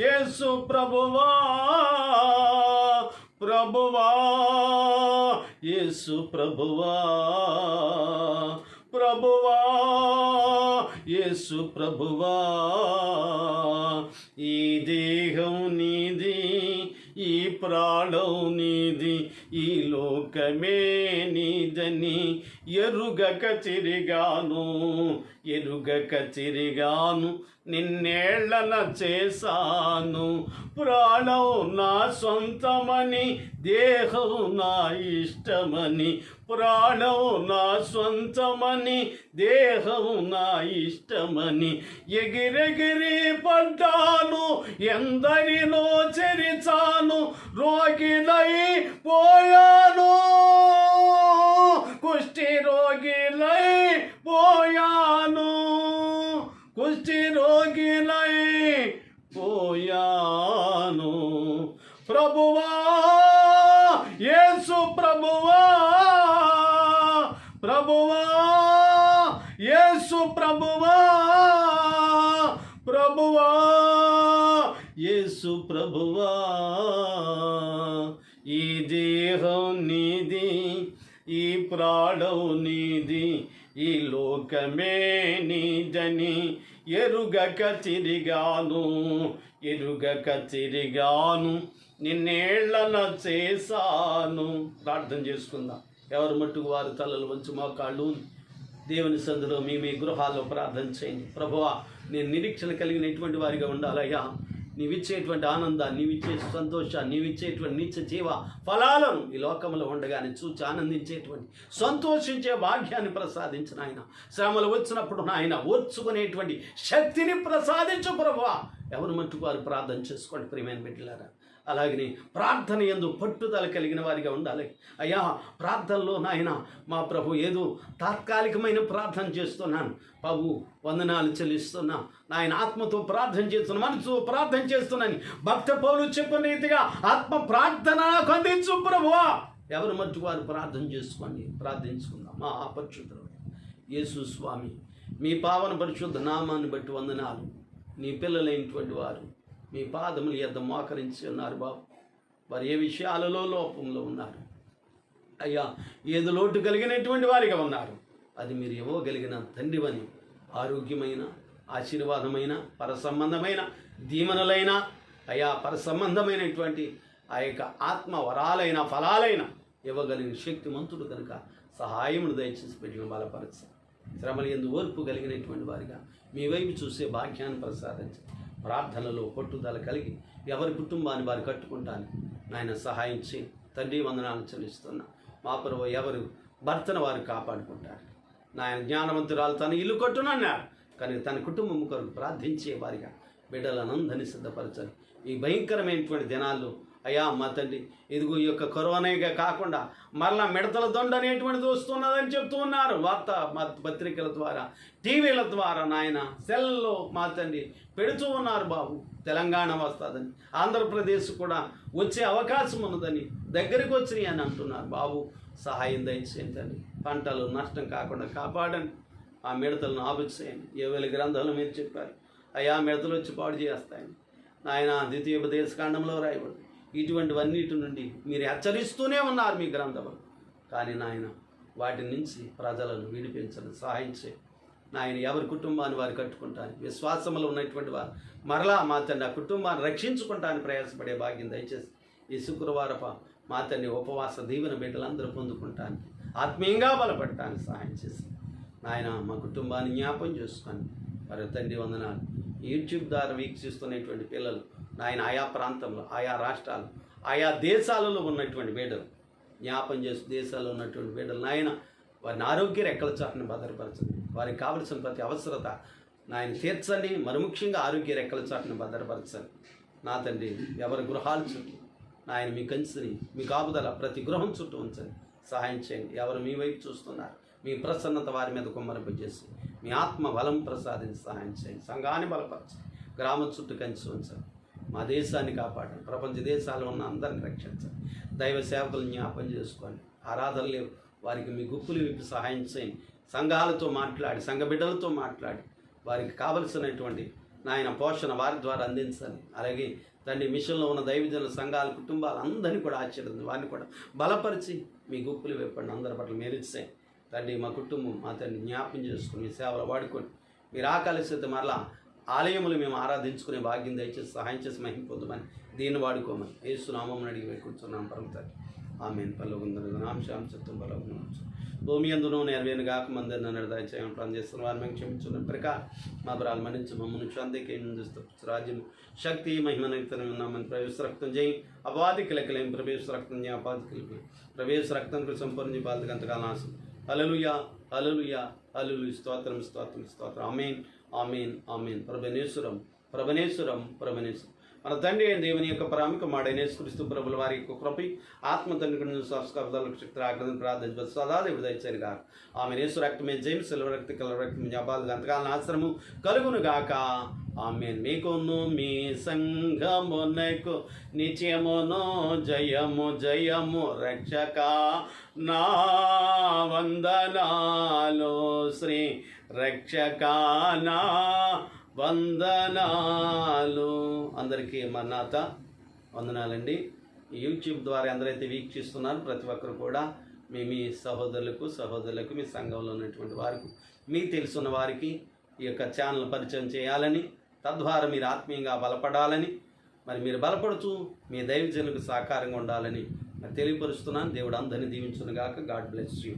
యేసు ప్రభువా, ప్రభువా యేసు ప్రభువా, ప్రభువా యేసు ప్రభువా. ఈ దేహం నీది, ఈ ప్రాణం నీది ఈ లోకమే నీదని ఎరుగక తిరిగాను నిన్నేళ్లన చేశాను. ప్రాణం నా సొంతమని దేహం నా ఇష్టమని, ప్రాణం నా సొంతమని దేహం నా ఇష్టమని ఎగిరెగిరి పడ్డాను, ఎందరినో చెరిచాను, రోగిలై పోయాను, కుష్టి రోగిలై పోయాను, కుష్టి రోగిలై పోయాను. ప్రభువా యేసు ప్రభువా, ప్రభువా యేసు ప్రభువా, ప్రభువా యేసు ప్రభువా. ఈ దేహం నీది, ఈ ప్రాణం నీది, ఈ లోకమే నీదని ఎరుగక తిరిగాను నిన్నేళ్లన చేశాను. ప్రార్థన చేసుకుందాం. ఎవరు మట్టుకు వారు తలలు వంచి మోకాళ్ళు దేవుని సందులో మీ గృహాల్లో ప్రార్థన చేయండి. ప్రభువా, నేను నిరీక్షణ కలిగినటువంటి వారిగా ఉండాలయ్యా. నీవిచ్చేటువంటి ఆనందాన్ని, నీవిచ్చే సంతోషాన్ని, నీవిచ్చేటువంటి నిత్య జీవ ఫలాలను ఈ లోకంలో ఉండగానే చూచి ఆనందించేటువంటి సంతోషించే భాగ్యాన్ని ప్రసాదించిన ఆయన, శ్రమలు వచ్చినప్పుడు నాయన ఓర్చుకునేటువంటి శక్తిని ప్రసాదించు ప్రభువా. ఎవరు మట్టుకు వారు ప్రార్థన చేసుకోండి ప్రియమైన బిడ్డలారా. అలాగని ప్రార్థన యందు పట్టుదల కలిగిన వారిగా ఉండాలి. అయ్యా, ప్రార్థనలో నాయన మా ప్రభు ఏదో తాత్కాలికమైన ప్రార్థన చేస్తున్నాను ప్రభు, వందనాలు చెల్లిస్తున్నా, నాయన ఆత్మతో ప్రార్థన చేస్తున్నా, మనసు ప్రార్థన చేస్తున్నాను. భక్త పౌలు చెప్పిన రీతిగా ఆత్మ ప్రార్థన నాకు అందించు ప్రభువా. ఎవరు మట్టుకు వారు ప్రార్థన చేసుకోండి, ప్రార్థించుకుందాం. మా పరిశుద్ధుడు యేసు స్వామి, మీ పావన పరిశుద్ధ నామాన్ని బట్టి వందనాలు. నీ పిల్లలైనటువంటి వారు మీ పాదములు యొద్ద మోకరించి ఉన్నారు బాబు. వారు ఏ విషయాలలో లోపంలో ఉన్నారు అయ్యా, ఏదో లోటు కలిగినటువంటి వారిగా ఉన్నారు, అది మీరు ఇవ్వగలిగిన తండ్రివని ఆరోగ్యమైన, ఆశీర్వాదమైన, పరసంబంధమైన దీవెనలైన అయ్యా, పరసంబంధమైనటువంటి ఆ యొక్క ఆత్మ వరాలైన ఫలాలైన ఇవ్వగలిగిన శక్తిమంతుడు కనుక సహాయమును దయచేసి పెట్టిన బలపరచ. శ్రమలు యందు ఓర్పు కలిగినటువంటి వారిగా మీ వైపు చూసే భాగ్యాన్ని ప్రసాదించండి. ప్రార్థనలో పట్టుదల కలిగి ఎవరి కుటుంబాన్ని వారు కట్టుకుంటాను నాయన సహాయం చేయి తండ్రి. వందనాలు చెల్లిస్తున్నా. మా ప్రభు ఎవరు భర్తను వారు కాపాడుకుంటారు నాయన. జ్ఞానవంతురాలు తన ఇల్లు కట్టునన్నారు, కానీ తన కుటుంబం కొరకు ప్రార్థించే వారిగా బిడ్డలనందరినీ సిద్ధపరచాలి. ఈ భయంకరమైనటువంటి దినాల్లో అయ్యా మా తండ్రి, ఇదిగో ఈ యొక్క కరోనాగా కాకుండా మరలా మిడతల దొండ అనేటువంటిది వస్తున్నదని చెప్తూ ఉన్నారు. పత్రికల ద్వారా, టీవీల ద్వారా నాయన, సెల్లో మా తండ్రి పెడుతూ ఉన్నారు బాబు. తెలంగాణ వస్తుందని, ఆంధ్రప్రదేశ్ కూడా వచ్చే అవకాశం ఉన్నదని, దగ్గరికి వచ్చినాయి అని అంటున్నారు బాబు. సహాయం దయచేయండి. పంటలు నష్టం కాకుండా కాపాడండి. ఆ మిడతలను ఆపుచేయండి. ఏవేళ గ్రంథాలు మీరు చెప్పారు అయ్యా, మిడతలు వచ్చి పాడు చేస్తాయని నాయన ద్వితీయోపదేశకాండంలో రాయబడి ఇటువంటివన్నిటి నుండి మీరు హెచ్చరిస్తూనే ఉన్నారు మీ గ్రంథంలో. కానీ నాయన వాటి నుంచి ప్రజలను విడిపించడం సహాయం చేయండి నాయన. ఎవరి కుటుంబాన్ని వారు కట్టుకుంటాను, విశ్వాసంలో ఉన్నటువంటి వారు మరలా మా తండ్రి ఆ కుటుంబాన్ని రక్షించుకుంటానికి ప్రయాసపడే భాగ్యం దయచేసి ఈ శుక్రవారప మా తండ్రి ఉపవాస దీవెన బిడ్డలందరూ పొందుకుంటానికి, ఆత్మీయంగా బలపడటానికి సహాయం చేసి నాయన మా కుటుంబాన్ని జ్ఞాపం చేసుకొని మరి తండ్రి వందనాలు. యూట్యూబ్ ద్వారా వీక్షిస్తున్నటువంటి పిల్లలు నాయన ఆయా ప్రాంతంలో, ఆయా రాష్ట్రాలు, ఆయా దేశాలలో ఉన్నటువంటి బిడ్డలు జ్ఞాపం చేసి, దేశాల్లో ఉన్నటువంటి బిడ్డలు నాయన వారిని ఆరోగ్య రెక్కల చాటును భద్రపరచండి. వారికి కావలసిన ప్రతి అవసరత నాయన తీర్చండి. మరి ముఖ్యంగా ఆరోగ్య రెక్కల చాటును భద్రపరచండి నా తండ్రి. ఎవరి గృహాల చుట్టూ నాయన మీ కంచిని, మీ కాపుదల ప్రతి గృహం చుట్టూ ఉంచండి, సహాయం చేయండి. ఎవరు మీ వైపు చూస్తున్నారు, మీ ప్రసన్నత వారి మీద కుమ్మరింపజేసి మీ ఆత్మ బలం ప్రసాదించి సహాయం చేయండి. సంఘాన్ని బలపరచండి, గ్రామం చుట్టూ కంచి ఉంచండి. మా దేశాన్ని కాపాడండి, ప్రపంచ దేశాల్లో ఉన్న అందరిని రక్షించండి. దైవ సేవకులను జ్ఞాపం చేసుకోండి. ఆరాధనలు లేవు వారికి మీ గుప్పులు విప్పి సహాయం చేయండి. సంఘాలతో మాట్లాడి, సంఘ బిడ్డలతో మాట్లాడి వారికి కావలసినటువంటి నాయన పోషణ వారి ద్వారా అందించండి. అలాగే తండ్రి మిషన్లో ఉన్న దైవజనుల సంఘాల కుటుంబాలు అందరినీ కూడా ఆశీర్వదించండి. వారిని కూడా బలపరిచి మీ గుప్పులు విప్పండి. అందరి పట్ల మేరిచ్చేయండి తండ్రి. మా కుటుంబం మా తండ్రి జ్ఞాపం చేసుకుని మీ సేవలు వాడుకోండి. మీరు ఆకలిస్తే మరలా ఆలయములు మేము ఆరాధించుకునే భాగ్యం దయచేసి సహాయం చేసి మహింపొద్దుమని దీన్ని వాడుకోమని యేసు నామమున అడిగి వేడుకుంటున్నాం పరమతండ్రి. ఆమేన్. పరలోకమందున్న నామం చిత్తం పరలోకమందు భూమి అందును నెరవేరును గాక మందిని నన్ను దయచేయమని ప్రార్థన చేస్తున్న వారిని మేము క్షమించున్న ప్రకారం మా బరాలు మన్నించి మమ్మల్ని శాంతికి రాజ్యం శక్తి మహిమనితనం ఉన్నామని ప్రవేశ రక్తం చేయి అపాధికి లెక్కలేం ప్రవేశ రక్తం చేయి అపాధికి లెక్కలేం ప్రవేశ రక్తం సంపూర్ణ బాధకు అంతకాలం ఆశ హల్లెలూయా హల్లెలూయా హల్లెలూయా స్తోత్రం స్తోత్రం స్తోత్రం. ఆమేన్ ఆమేన్ ఆమేన్. ప్రభనేశ్వరం ప్రభనేశ్వరం ప్రభనేశ్వరం. మన తండ్రి అయిన దేవుని యొక్క ప్రాముఖ్య మాడైన యేసుక్రీస్తు ప్రభుల వారి యొక్క కృప ఆత్మ తండ్రి సంస్కారాలకు శక్తి ఆగ్రహం ప్రార్థన సదా దేవుడు దయచేయను గాక. ఆమె యేసు రక్తమే జయం సెలవు రక్తి కల రక్తం జపాలు అంతకాలం ఆశ్రము కలుగును గాక. ఆమేన్. మీకును మీ సంఘమునకు నిత్యమును జయము జయము రక్షక నా వందనాలు శ్రీ రక్షక నా వందనాలు. అందరికీ మన్నాత వందనాలండి. యూట్యూబ్ ద్వారా ఎందరైతే వీక్షిస్తున్నారు ప్రతి ఒక్కరు కూడా మీ సహోదరులకు మీ సంఘంలో ఉన్నటువంటి వారికి మీకు తెలుసున్న వారికి ఈ యొక్క ఛానల్ పరిచయం చేయాలని, తద్వారా మీరు ఆత్మీయంగా బలపడాలని, మరి మీరు బలపడుతూ మీ దైవజనులకు సహకారంగా ఉండాలని తెలియపరుస్తున్నాను. దేవుడు అందరినీ దీవించును గాక. God bless you.